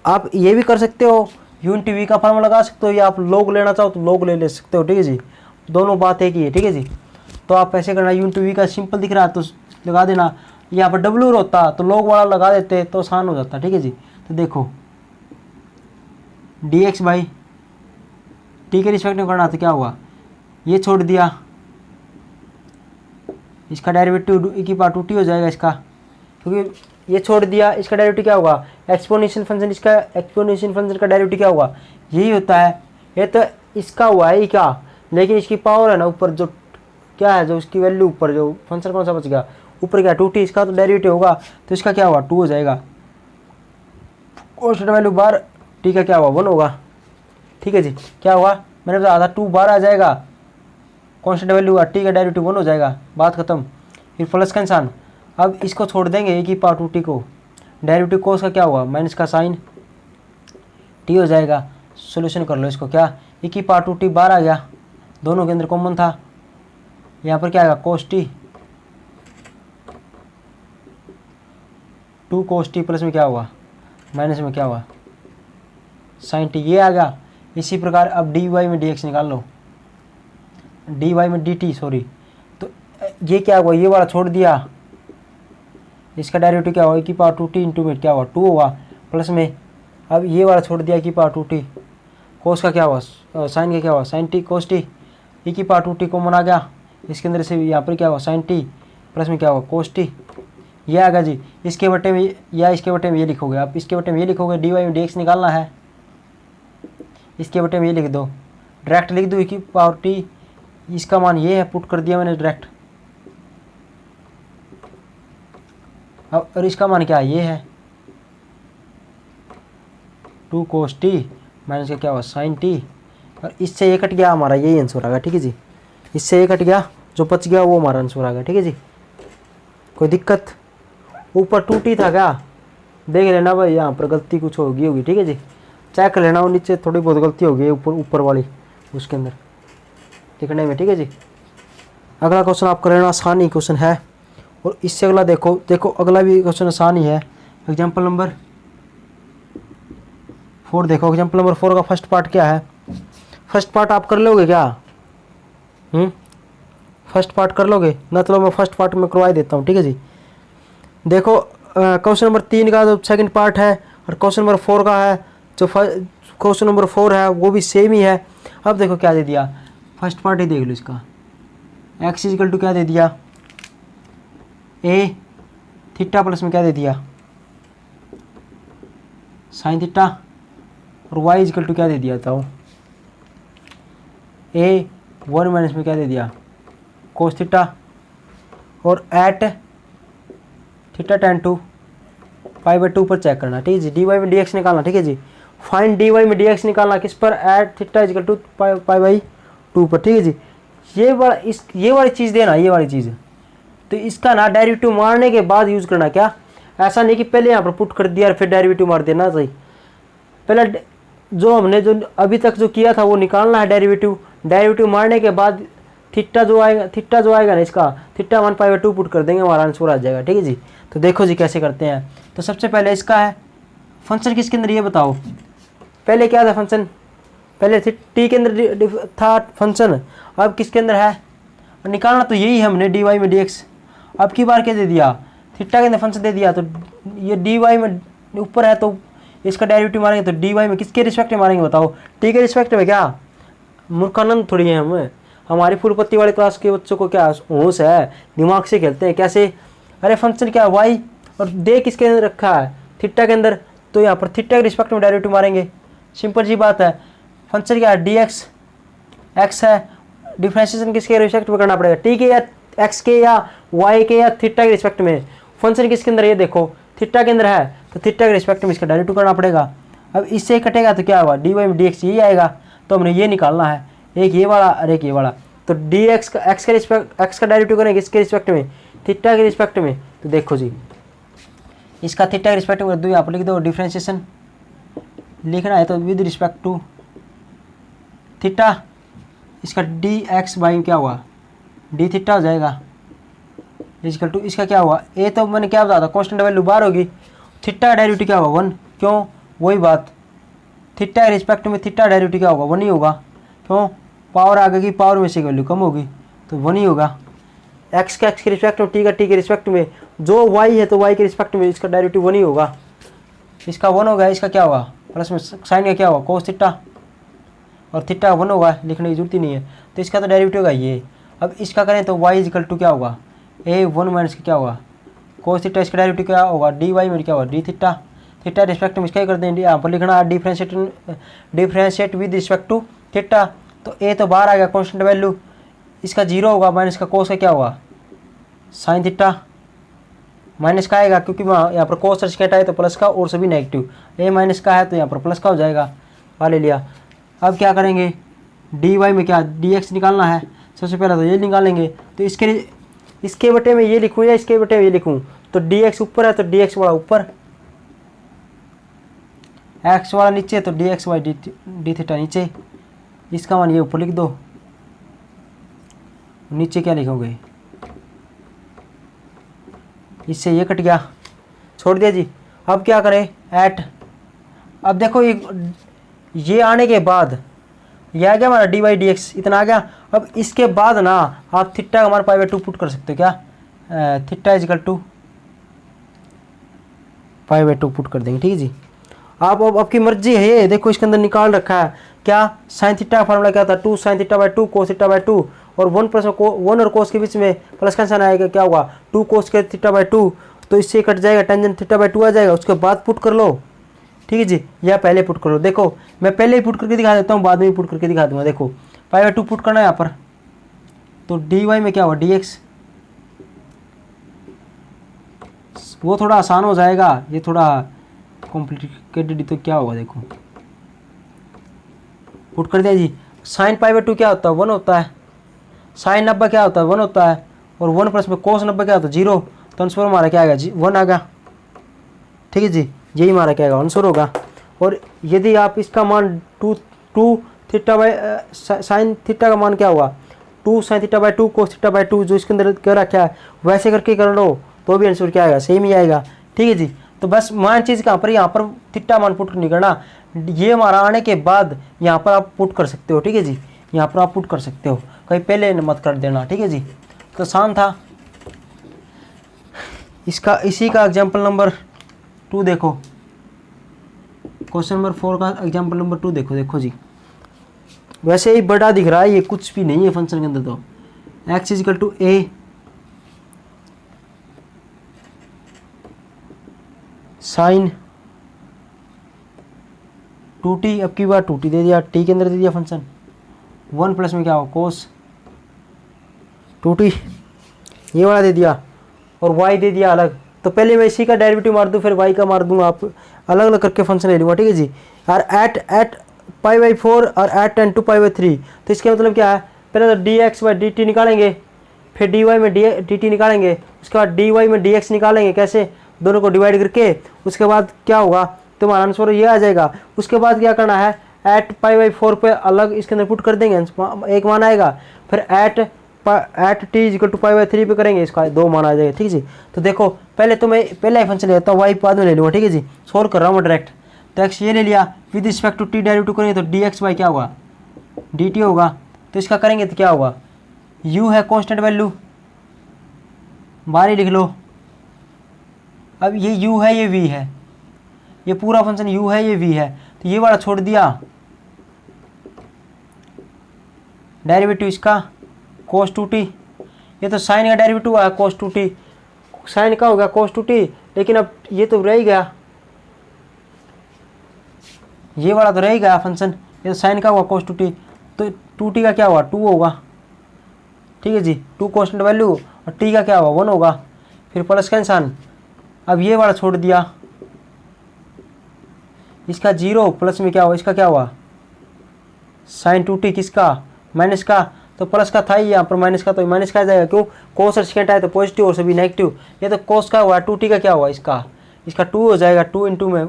आप ये भी कर सकते हो, u इंटू वी का फार्मूला लगा सकते हो, या आप लोग लेना चाहो तो लोग ले सकते हो। ठीक है जी, दोनों बात एक ही है। ठीक है जी, तो आप ऐसे करना, u इंटू वी का सिंपल दिख रहा है तो लगा देना, यहाँ पर w होता तो लोग वाला लगा देते तो आसान हो जाता। ठीक है जी, तो देखो डी एक्स बाई टी के रिस्पेक्ट में करना तो क्या हुआ, ये छोड़ दिया, इसका डेरिवेटिव e की पावर 2t हो जाएगा इसका, क्योंकि ये छोड़ दिया, इसका डेरिवेटिव क्या होगा एक्सपोनेंशियल फंक्शन, इसका एक्सपोनेंशियल फंक्शन का डेरिवेटिव क्या होगा यही होता है। ये तो इसका हुआ है क्या, लेकिन इसकी पावर है ना ऊपर, जो क्या है जो उसकी वैल्यू ऊपर, जो फंक्शन कौन सा बच गया ऊपर क्या 2t, इसका तो डेरिवेटिव होगा तो इसका क्या हुआ 2 हो जाएगा, कांस्टेंट वैल्यू बार t का क्या हुआ 1 होगा। ठीक है जी, क्या हुआ मैंने बताया था 2 बार आ जाएगा, कांस्टेंट वैल्यू हुआ t का डेरिवेटिव 1 हो जाएगा, बात खत्म। फिर प्लस का निशान, अब इसको छोड़ देंगे e की पावर 2t को, डेरिवेटिव कोस का क्या हुआ माइनस का साइन t हो जाएगा। सोल्यूशन कर लो इसको, क्या e की पावर 2t बार आ गया, दोनों के अंदर कॉमन था, यहाँ पर क्या आएगा cos t, 2 cos t plus में क्या हुआ माइनस में क्या हुआ साइन टी, ये आ गया। इसी प्रकार अब डी वाई में डी एक्स निकाल लो, डी वाई में डी टी सॉरी, तो ये क्या हुआ ये वाला छोड़ दिया, इसका डेरिवेटिव क्या हुआ e की पावर 2t इंटू में क्या हुआ 2 हुआ प्लस में, अब ये वाला छोड़ दिया e की पावर 2t, कोस का क्या हुआ साइन का क्या हुआ sign T cos t, e की पावर 2t कॉमन आ गया, इसके अंदर से यहाँ पर क्या हुआ साइन टी प्लस में क्या हुआ कोस टी, ये आ गया जी। इसके बटे में या इसके बटे में ये लिखोगे आप, इसके बटे में ये लिखोगे, डी वाई में डी एक्स निकालना है, इसके बटे में ये लिख दो, डायरेक्ट लिख दो e की पावर टी, इसका मान ये है, पुट कर दिया मैंने डायरेक्ट, अब और इसका मान क्या है ये है 2 कोस टी माइनस का क्या हुआ साइन टी, और इससे ये कट गया हमारा यही आंसर आ गया। ठीक है जी, इससे ये कट गया, जो बच गया वो हमारा आंसर आ गया। ठीक है जी, कोई दिक्कत, ऊपर 2t था क्या देख लेना भाई, यहाँ पर गलती कुछ होगी। ठीक है जी, चेक कर लेना, वो नीचे थोड़ी बहुत गलती होगी ऊपर वाली उसके अंदर लिखने में। ठीक है जी, अगला क्वेश्चन आप कर लेना, आसान ही क्वेश्चन है, और इससे अगला देखो अगला भी क्वेश्चन आसान ही है। एग्जाम्पल नंबर 4 देखो, एग्जाम्पल नंबर 4 का फर्स्ट पार्ट क्या है, फर्स्ट पार्ट आप कर लोगे क्या, फर्स्ट पार्ट कर लोगे ना, चलो मैं फर्स्ट पार्ट में करवा देता हूँ। ठीक है जी, देखो क्वेश्चन नंबर 3 का जो सेकंड पार्ट है और क्वेश्चन नंबर 4 का है, जो क्वेश्चन नंबर 4 है वो भी सेम ही है। अब देखो क्या दे दिया, फर्स्ट पार्ट ही देख लो इसका। एक्स इजिकल टू क्या दे दिया, ए थीटा प्लस में क्या दे दिया, साइन थीटा, और वाई इजिकल टू क्या दे दिया बताओ, ए 1 माइनस में क्या दे दिया, कोस थीटा, और at theta ten to pi by two पर चेक करना, ठीक है जी। डी वाई में डी एक्स निकालना, ठीक है जी। फाइन डी वाई में डी एक्स निकालना किस पर, at theta is equal to pi by two पर, ठीक है जी। ये वाली चीज़ देना, ये वाली चीज़, तो इसका ना डेरिवेटिव मारने के बाद यूज़ करना, क्या ऐसा नहीं कि पहले यहाँ पर पुट कर दिया और फिर डेरिवेटिव मार देना, सही। पहले जो हमने जो अभी तक जो किया था वो निकालना है डेरिवेटिव मारने के बाद थीटा जो आएगा ना इसका, थीटा 1 पाई बाई 2 पुट कर देंगे, हमारा आंसर आ जाएगा, ठीक है जी। तो देखो जी कैसे करते हैं। तो सबसे पहले इसका है फंक्शन किसके अंदर, ये बताओ। पहले क्या था फंक्शन, पहले टी के अंदर था फंक्शन, अब किसके अंदर है, निकालना तो यही है हमने, डी वाई में डी एक्स। अब की बार क्या दे दिया, थीटा के अंदर फंक्शन दे दिया, तो ये डी वाई में ऊपर है तो इसका डेरिवेटिव मारेंगे, तो डी वाई में किसके रिस्पेक्ट में मारेंगे बताओ, टी के रिस्पेक्ट में। क्या मूर्खानंद थोड़ी है हम, हमारी फुल पत्ती वाले क्लास के बच्चों को क्या होश है, दिमाग से खेलते हैं कैसे। अरे फंक्शन क्या वाई और दे किसके अंदर रखा है, थीटा के अंदर, तो यहाँ पर थीटा के रिस्पेक्ट में डेरिवेटिव मारेंगे, सिंपल सी बात है। फंक्शन क्या है, डी एक्स, एक्स है, डिफ्रेंशिएशन किसके रिस्पेक्ट में करना पड़ेगा, टी के या एक्स के या वाई के या थीटा के रिस्पेक्ट में। फंक्शन किसके अंदर, ये देखो थीटा के अंदर है, तो थीटा के रिस्पेक्ट में इसका डेरिवेटिव करना पड़ेगा। अब इससे कटेगा तो क्या होगा, डी वाई में डी एक्स यही आएगा, तो हमने ये निकालना है, एक ये वाला और एक ये वाला। तो डी एक्स का एक्स का डेरिवेटिव करेंगे इसके रिस्पेक्ट में, थीटा के रिस्पेक्ट में। तो देखो जी इसका थीटा के रिस्पेक्ट में कर दो, यहाँ पर लिख दो डिफ्रेंशिएशन, लिखना है तो विद रिस्पेक्ट टू थीटा, इसका डी एक्स बाई क्या हुआ, डी थीटा हो जाएगा, इक्वल टू इसका क्या हुआ, ए तो मैंने क्या बताया था कांस्टेंट वैल्यू बाहर होगी, थीटा का डेरिवेटिव क्या होगा 1, क्यों वही बात, थीटा के रिस्पेक्ट में थीटा डेरिवेटिव क्या होगा 1 ही होगा, क्यों पावर आगे की पावर में से वैल्यू कम होगी तो 1 ही होगा। एक्स के रिस्पेक्ट में, टी के रिस्पेक्ट में, जो वाई है तो वाई के रिस्पेक्ट में इसका डेरिवेटिव 1 ही होगा, इसका 1 होगा, इसका क्या होगा प्लस में साइन का क्या होगा कोस थीटा, और थीटा 1 होगा, लिखने की जरूरत ही नहीं है, तो इसका तो डेरिवेटिव होगा ये। अब इसका करें तो वाई इजिकल टू क्या होगा, ए 1 माइनस क्या होगा कोस थीटा, इसका डेरिवेटिव क्या होगा डी वाई में क्या होगा डी थीटा, थीटा रिस्पेक्ट में इसका ही कर देंगे, यहाँ पर लिखना differentiate with respect to theta, तो ए तो बाहर आ गया कांस्टेंट वैल्यू, इसका 0 होगा, माइनस का कोस का क्या होगा साइन थीटा, माइनस का आएगा क्योंकि वहाँ यहाँ पर कोस सर्किट आए तो प्लस का, और सभी नेगेटिव, ए माइनस का है तो यहाँ पर प्लस का हो जाएगा, ले लिया। अब क्या करेंगे, डी वाई में क्या डी एक्स निकालना है, सबसे पहले तो ये निकालेंगे, तो इसके बटे में ये लिखूँ या इसके बटे में ये लिखूँ, तो डी एक्स ऊपर है तो डी एक्स वाला ऊपर, एक्स वाला नीचे तो d x y d theta नीचे, इसका मान ये ऊपर लिख दो, नीचे क्या लिखोगे, इससे ये कट गया, छोड़ दिया जी। अब क्या करें एट, अब देखो ये आने के बाद ये आ गया हमारा डी वाई डी एक्स इतना आ गया। अब इसके बाद ना आप थीटा का मान पाई बाई 2 पुट कर सकते हो, क्या theta is equal to pi by 2 put कर देंगे, ठीक है जी। आप अब आपकी मर्जी है, ये देखो इसके अंदर निकाल रखा है क्या साइन थीटा का फार्मूला क्या था 2 sine theta by 2 cos theta by 2, और 1 प्लस 1 और कोस के बीच में प्लस का निशान आएगा, क्या होगा 2 कोस के थीटा बाई 2, तो इससे कट जाएगा, टेंजेंट थीटा बाई 2 आ जाएगा, उसके बाद पुट कर लो, ठीक है जी, या पहले पुट करो। देखो मैं पहले ही पुट करके दिखा देता हूँ, बाद में भी पुट करके दिखा दूंगा। देखो पाई बाई 2 पुट करना है यहाँ पर, तो डी वाई में क्या होगा डी एक्स, वो थोड़ा आसान हो जाएगा, ये थोड़ा कॉम्प्लिकेटेड, तो क्या होगा देखो पुट कर दिया जी। साइन पाई बाई 2 क्या होता है 1 होता है, साइन 90 क्या होता है 1 होता है, और 1 प्लस में कोस 90 क्या होता है 0, तो आंसर हमारा क्या आएगा जी 1 आ गया, ठीक है जी, यही हमारा क्या आएगा आंसर होगा। और यदि आप इसका मान two theta by sine theta का मान क्या होगा 2 sine theta by 2 cos theta by 2 जो इसके अंदर कर रखा है वैसे करके कर लो तो भी आंसर क्या आएगा सेम ही आएगा, ठीक है जी। तो बस मान चीज़ कहाँ पर, यहाँ पर थीटा मान पुट नहीं करना, ये हमारा आने के बाद यहाँ पर आप पुट कर सकते हो, ठीक है जी, यहाँ पर आप पुट कर सकते हो, कहीं पहले मत कर देना, ठीक है जी। तो आसान था इसका, इसी का एग्जाम्पल नंबर 2 देखो, क्वेश्चन नंबर 4 का एग्जाम्पल नंबर 2 देखो, देखो जी वैसे ही बड़ा दिख रहा है, ये कुछ भी नहीं है फंक्शन के अंदर। तो x is equal to a sine 2t, अब की बार 2t दे दिया, t के अंदर दे दिया फंक्शन 1 प्लस में क्या हो कोस 2t, ये वाला दे दिया और y दे दिया अलग। तो पहले मैं इसी का डेरिवेटिव मार दूँ, फिर y का मार दूंगा, आप अलग अलग करके फंक्शन ले लूँगा, ठीक है जी। और एट पाई बाई 4 और एट 10 टू पाई बाई 3, तो इसका मतलब क्या है, पहले तो dx बाई dt निकालेंगे, फिर dy में dt निकालेंगे, उसके बाद dy में dx निकालेंगे, कैसे, दोनों को डिवाइड करके, उसके बाद क्या होगा तुम्हारा आंसर ये आ जाएगा। उसके बाद क्या करना है, एट पाई बाई 4 पे अलग इसके अंदर पुट कर देंगे, एक मान आएगा, फिर at t is equal to pi by 3 पे करेंगे, इसका 2 मान आ जाएगा, ठीक है जी। तो देखो पहले तो मैं पहला ही फंक्शन लेता हूँ, वाई बाद में ले लूँगा, ठीक है जी। सोल्व कर रहा हूँ मैं डायरेक्ट। तो एक्स ये ले लिया, with respect to t derivative करेंगे तो डी एक्स बाई क्या होगा डी टी होगा। तो इसका करेंगे तो क्या होगा, यू है कॉन्स्टेंट वैल्यू, बाहर ही लिख लो। अब ये u है, ये v है, ये पूरा फंक्शन u है, ये v है, तो ये वाला छोड़ दिया, डेरिवेटिव इसका cos 2t, ये तो साइन का डेरिवेटिव आया cos 2t, साइन का हो गया cos 2t, लेकिन अब ये तो रह ही गया, ये वाला तो रह ही गया फंक्शन, ये तो साइन का हुआ cos 2t, तो 2t का क्या हुआ 2 होगा, ठीक है जी। 2 कॉन्स्टेंट वैल्यू और t का क्या हुआ 1 होगा, फिर प्लस का निशान। अब ये वाला छोड़ दिया, इसका 0 प्लस में क्या हुआ, इसका क्या हुआ साइन 2t, किसका माइनस का, तो प्लस का था ही यहाँ पर माइनस का, तो माइनस का आ जाएगा, क्यों कोस और सेकेंड आए तो पॉजिटिव और सभी नेगेटिव, ये तो कोस का हुआ, 2t का क्या हुआ इसका 2 हो जाएगा, 2 इंटू में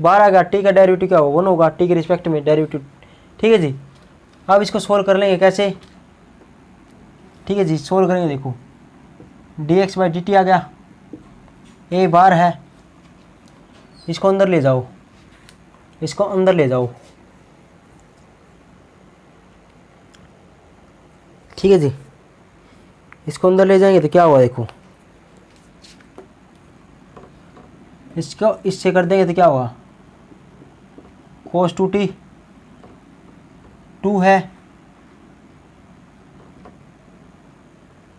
12 आएगा, t का डेरिवेटिव क्या होगा 1 होगा, t के रिस्पेक्ट में डेरिवेटिव, ठीक है जी। अब इसको सोल्व कर लेंगे कैसे, ठीक है जी, सोल्व करेंगे, देखो dx बाई dt आ गया, ए बार है, इसको अंदर ले जाओ, इसको अंदर ले जाओ, ठीक है जी। इसको अंदर ले जाएंगे तो क्या हुआ, देखो इसको इससे कर देंगे तो क्या हुआ cos 2t 2 है,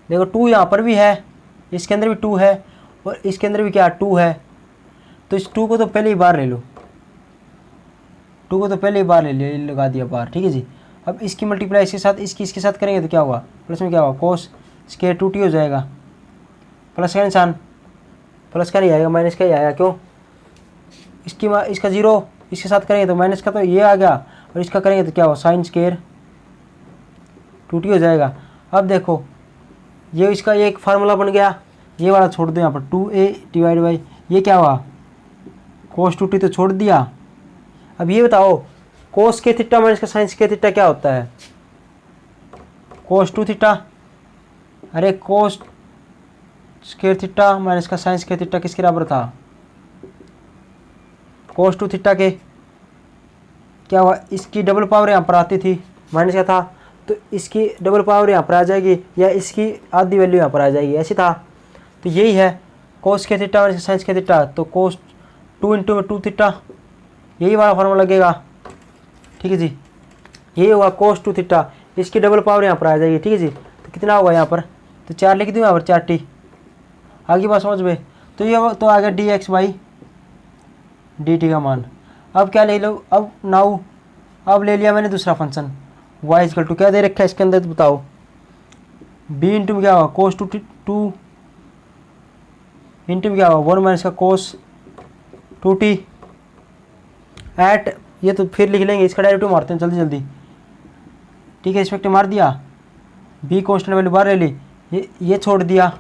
देखो 2 यहाँ पर भी है, इसके अंदर भी 2 है और इसके अंदर भी क्या 2 है, तो इस 2 को तो पहले ही बाहर ले लो, 2 को तो पहले ही बाहर ले लिया, लगा दिया बाहर, ठीक है जी। अब इसकी मल्टीप्लाई इसके साथ इसके साथ करेंगे तो क्या होगा, प्लस में क्या होगा कोस स्क्वायर 2t हो जाएगा, प्लस का निशान, प्लस का नहीं आएगा माइनस का ही आएगा, क्यों इसका 0 इसके साथ करेंगे तो माइनस का तो ये आ गया, और इसका करेंगे तो क्या होगा साइन स्क्वायर 2t हो जाएगा। अब देखो ये इसका एक फार्मूला बन गया, ये वाला छोड़ दो यहाँ पर 2a डिवाइड बाई ये क्या हुआ cos 2t तो छोड़ दिया। अब ये बताओ cos के थीटा माइनस का साइन के थीटा क्या होता है, cos 2 थीटा, अरे cos स्क्वायर थीटा माइनस का साइन स्क्वायर थीटा किसके बराबर था, cos 2 थीटा के क्या हुआ, इसकी डबल पावर यहाँ पर आती थी, माइनस का था तो इसकी डबल पावर यहाँ पर आ जाएगी, या इसकी आधी वैल्यू यहाँ पर आ जाएगी, ऐसी था। तो यही है cos के थीटा माइनस साइन के थीटा, तो cos 2 इंटू में 2 थीटा, यही वाला फॉर्मूला लगेगा, ठीक है जी। ये होगा cos 2 थीटा, इसकी डबल पावर यहाँ पर आ जाएगी, ठीक है जी। तो कितना होगा यहाँ पर, तो 4 लिख दूँ यहाँ पर 4t, आगे बात समझ में। तो ये तो आ गया dx बाई dt का मान। अब क्या ले लो, अब नाउ अब ले लिया मैंने दूसरा फंक्शन y इक्वल टू क्या दे रखा है इसके अंदर, तो बताओ b इंटू में क्या होगा cos 2 इंटू में क्या होगा 1 माइनस का cos 2t एट, ये तो फिर लिख लेंगे, इसका डेरिवेटिव मारते हैं जल्दी जल्दी, ठीक है, रिस्पेक्ट मार दिया, b कॉन्स्टेंट वैल्यू बाहर ले ली, ये छोड़ दिया,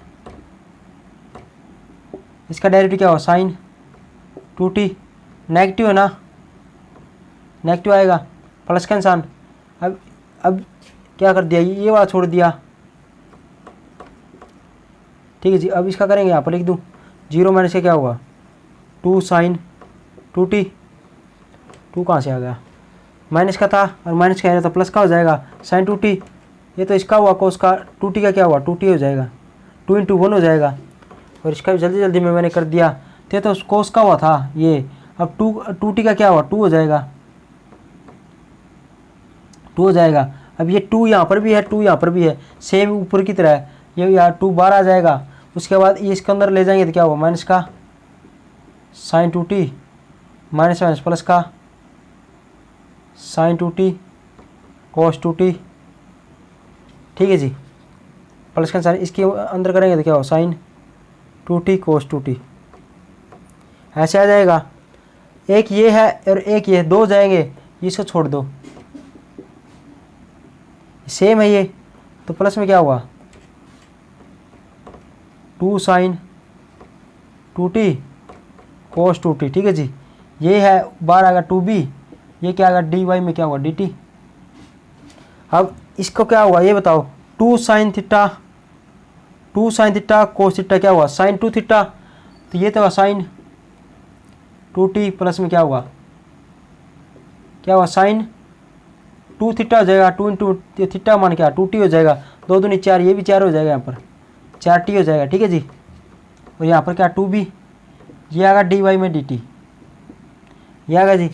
इसका डेरिवेटिव क्या होगा साइन 2t, नेगेटिव है ना, नेगेटिव आएगा, प्लस का निशान। अब क्या कर दिया, ये वाला छोड़ दिया, ठीक है जी। अब इसका करेंगे, यहाँ पर लिख दूँ 0 माइनस का क्या होगा 2 साइन 2t, 2 कहाँ से आ गया, माइनस का था और माइनस का है तो प्लस का हो जाएगा साइन 2t, ये तो इसका हुआ कोस का 2t का क्या हुआ 2t हो जाएगा, 2 इंटू 1 हो जाएगा, और इसका भी जल्दी जल्दी में मैंने कर दिया, तो कोस का हुआ था ये, अब 2t का क्या हुआ 2 हो जाएगा, 2 हो जाएगा। अब ये 2 यहाँ पर भी है, 2 यहाँ पर भी है, सेम ऊपर की तरह है। ये यहाँ 2 बाहर आ जाएगा। उसके बाद ये इसके अंदर ले जाएंगे तो क्या होगा, माइनस का sine 2t minus minus plus का साइन 2t कॉस 2t। ठीक है जी, प्लस का साइन इसके अंदर करेंगे तो क्या होगा, साइन 2t कॉस 2t। ऐसे आ जाएगा। एक ये है और एक ये, 2 जाएंगे, इसको छोड़ दो, सेम है ये, तो प्लस में क्या होगा 2 साइन 2t कॉस 2t। ठीक है जी, ये है बाहर आएगा 2b, ये क्या आएगा dy में क्या होगा dt। अब इसको क्या होगा ये बताओ, 2 साइन थीटा कोस थीटा क्या हुआ साइन 2 थीटा, तो ये तो होगा साइन 2t प्लस में क्या होगा साइन 2 थीटा हो जाएगा। 2 इंटू थीटा मान क्या 2t हो जाएगा, 2 दूनी 4, ये भी 4 हो जाएगा, यहाँ पर 4t हो जाएगा। ठीक है जी, और यहाँ पर क्या 2b, ये आएगा dy में dt, ये आएगा जी।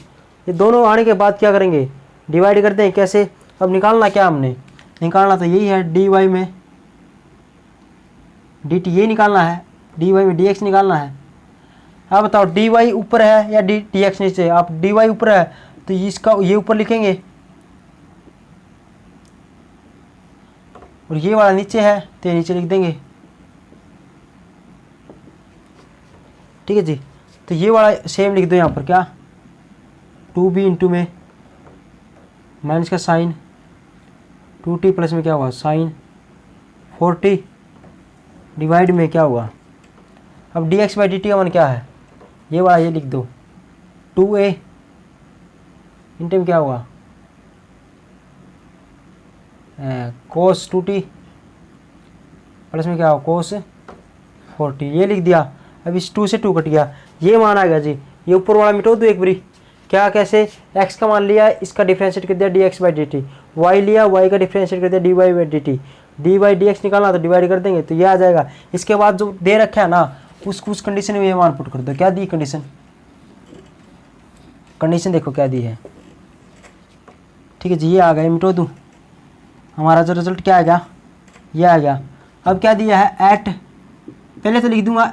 ये दोनों आने के बाद क्या करेंगे, डिवाइड करते हैं। कैसे, अब निकालना क्या हमने, निकालना तो यही है dy में dt, ये निकालना है, dy में dx निकालना है। अब बताओ dy ऊपर है या dx नीचे। आप dy ऊपर है तो इसका ये ऊपर लिखेंगे, और ये वाला नीचे है तो ये नीचे लिख देंगे। ठीक है जी, तो ये वाला सेम लिख दो यहाँ पर, क्या 2b इंटू में माइनस का साइन 2t प्लस में क्या हुआ साइन 4t डिवाइड में क्या हुआ। अब dx बाई dt का मान क्या है, ये वाला ये लिख दो, 2a इंटू में क्या हुआ कोस 2t प्लस में क्या होगा कोस 4t, ये लिख दिया। अब इस 2 से 2 कट गया, ये मान आ गया जी। ये ऊपर वाला मिटो दो एक बारी, क्या कैसे, x का मान लिया, इसका डिफरेंशिएट कर दिया dx बाई dt, y लिया, y का डिफरेंशिएट कर दिया dy by dt, dy dx निकालना तो डिवाइड कर देंगे तो ये आ जाएगा। इसके बाद जो दे रखा है ना उस कंडीशन में ये मान पुट कर दो। क्या दी कंडीशन, कंडीशन देखो क्या दी है। ठीक है जी, ये आ गया, मिटो दूँ, हमारा जो रिजल्ट क्या आएगा ये आ गया। अब क्या दिया है एट, पहले तो लिख दूंगा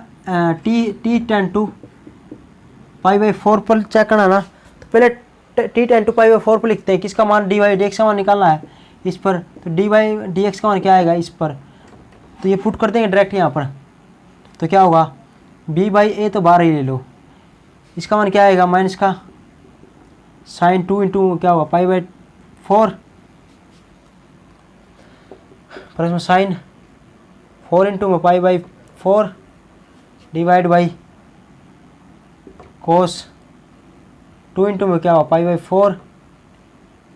t ten to pi by 4 पर चेक करना ना, तो पहले t ten to pi by 4 पर लिखते हैं, किसका मान डी वाई डी एक्स का मान निकालना है इस पर, तो डी वाई डी एक्स का मान क्या आएगा इस पर, तो ये पुट कर देंगे डायरेक्ट यहाँ पर, तो क्या होगा बी बाई ए तो बाहर ही ले लो, इसका मान क्या आएगा माइनस का साइन 2 इंटू क्या होगा पाई बाई 4 प्लस में साइन 4 इंटू में पाई by 4 divide by cos 2 into में क्या हुआ पाई बाई 4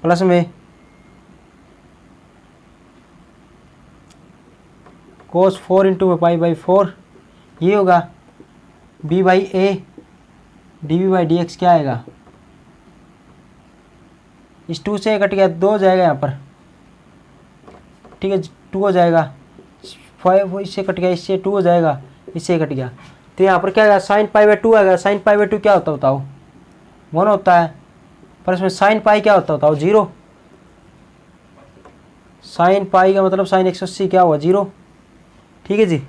प्लस में कोस 4 इंटू में पाई बाई 4, ये होगा b by a d b by d x क्या आएगा, इस 2 से कट गया 2 हो जाएगा यहाँ पर, ठीक है 2 हो जाएगा, 5 इससे कट गया, इससे 2 हो जाएगा, इससे कट गया, तो यहाँ पर क्या आएगा साइन पाई बाई 2 आएगा। साइन पाई बाई 2 क्या होता है बताओ 1 होता है, पर इसमें साइन पाई क्या होता है बताओ 0, साइन पाई का मतलब साइन 180 क्या हुआ 0, ठीक है जी,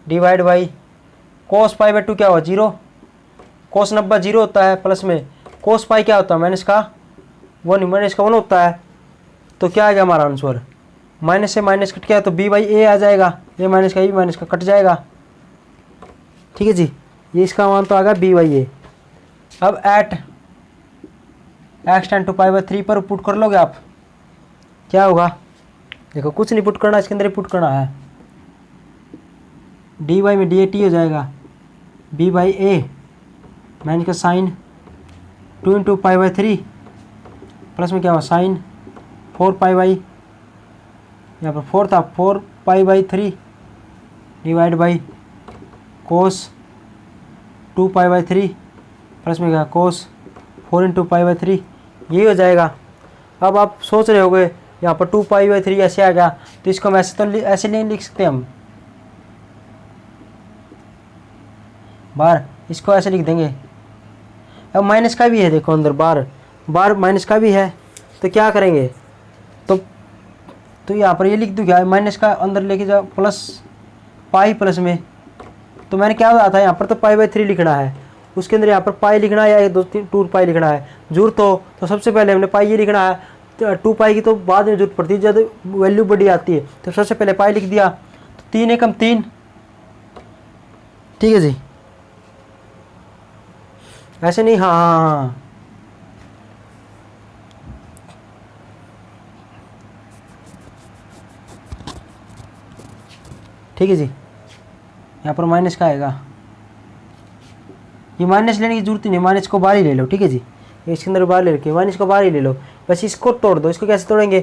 divide by cos pi by 2 क्या हुआ 0, कोस 90 0 होता है, प्लस में कोस पाई क्या होता है माइनस का 1 होता है, तो क्या आ गया हमारा आंसर, माइनस से माइनस कट गया तो बी बाई ए आ जाएगा, ये माइनस का ये माइनस का कट जाएगा, ठीक है जी, ये इसका मान तो आ गया बी बाई ए। अब at x ten to pi by 3 पर पुट कर लोगे आप, क्या होगा देखो कुछ नहीं पुट करना, इसके अंदर ही पुट करना है, डी वाई में डी ए टी हो जाएगा, बी बाई ए माइनस का sine 2 into pi by 3 plus में क्या हुआ साइन 4 पाई बाई, यहाँ पर 4 था 4 पाई by 3 divide by cos 2 pi by 3 plus में क्या कोस 4 इंटू पाई बाई 3, यही हो जाएगा। अब आप सोच रहे होगे यहाँ पर 2 पाई बाई 3 ऐसे आ गया, तो इसको हम ऐसे तो ऐसे नहीं लिख सकते हम, बाहर इसको ऐसे लिख देंगे। अब माइनस का भी है देखो अंदर बार बार माइनस का भी है, तो क्या करेंगे, तो यहाँ पर ये लिख दूँ क्या, माइनस का अंदर लेके जाओ प्लस पाई प्लस में, तो मैंने क्या बताया था यहाँ पर तो पाई/3 लिखना है, उसके अंदर यहाँ पर पाई लिखना है या 2 पाई लिखना है जरूरत हो तो सबसे पहले हमने पाई ये लिखना है, तो 2 पाई की तो बाद में जरूरत पड़ती है जब वैल्यू बड़ी आती है, तो सबसे पहले पाई लिख दिया, तो 3 एकम 3, ठीक है जी, ऐसे नहीं, हाँ हाँ हाँ, ठीक है जी, यहाँ पर माइनस का आएगा, ये माइनस लेने की जरूरत ही नहीं, माइनस को बाहर ही ले लो, ठीक है जी, इसके अंदर बाहर ले रखे माइनस को बाहर ही ले लो, बस इसको तोड़ दो। इसको कैसे तोड़ेंगे,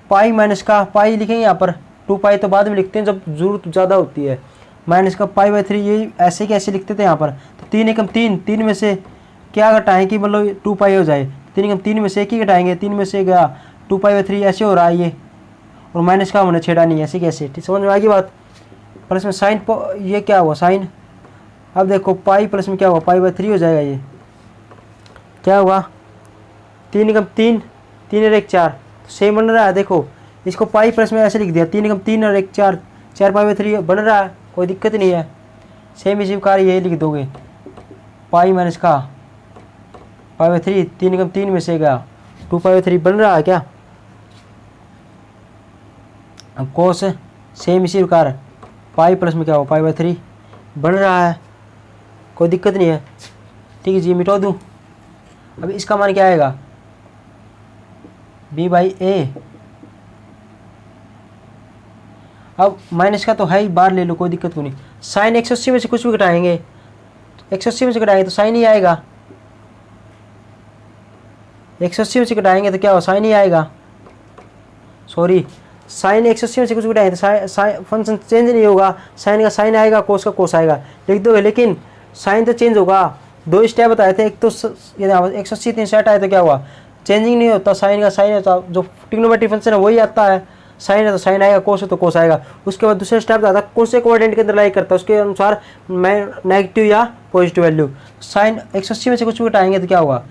पाई माइनस का पाई लिखेंगे यहाँ पर, 2 पाई तो बाद में लिखते हैं जब जरूरत ज़्यादा होती है, माइनस का पाई/3 ये ऐसे कैसे लिखते थे यहाँ पर, तो 3 एकम 3, 3 में से क्या घटाएं कि मतलब 2 पाई हो जाए, 3 एकम 3 में से एक ही घटाएंगे, 3 में से गया 2 पाई/3 ऐसे हो रहा है ये, और माइनस का हमने छेड़ा नहीं, ऐसे कैसे, ठीक समझ में आएगी बात। प्लस में साइन ये क्या हुआ साइन, अब देखो पाई प्लस में क्या हुआ पाई/3 हो जाएगा, ये क्या हुआ 3 एकम 3, 3 और 1 4, सेम बन रहा है, देखो इसको पाई प्लस में ऐसे लिख दिया, 3 एकम 3 और 1 4, 4 पाई/3 बन रहा है, कोई दिक्कत नहीं है, सेम इसी प्रकार ये लिख दोगे, पाई माइनस का पाई/3, 3 एकम 3 में से गया 2 पाई/3 बन रहा है क्या, अब कोस सेम इसी प्रकार पाई प्लस में क्या हो पाई/3 बन रहा है, कोई दिक्कत नहीं है, ठीक है जी, मिटा दूँ। अब इसका मान क्या आएगा, b/a, अब माइनस का तो है ही, बाहर ले लो कोई दिक्कत को नहीं, साइन 180 में से कुछ भी घटाएंगे, 180 में से घटाएंगे तो साइन ही आएगा, 180 में से घटाएंगे तो क्या हो साइन ही आएगा, सॉरी साइन 180 में से कुछ घटाएंगे तो फंक्शन चेंज नहीं होगा, साइन का साइन आएगा, कोस का कोस आएगा, लिख दोगे, लेकिन साइन तो चेंज होगा, 2 स्टेप बताए थे, एक तो 180 360 आए तो क्या हुआ चेंजिंग नहीं होता, साइन का साइन होता, जो ट्रिग्नोमेट्रिक फंक्शन है वही आता है, साइन है तो साइन आएगा, कोस है तो कोस आएगा। उसके बाद दूसरा स्टेप आता है कौन से कोऑर्डिनेट के अंदर लाई करता है, उसके अनुसार मैं नेगेटिव या पॉजिटिव वैल्यू, साइन 180 में से कुछ भी घटाएंगे तो क्या होगा,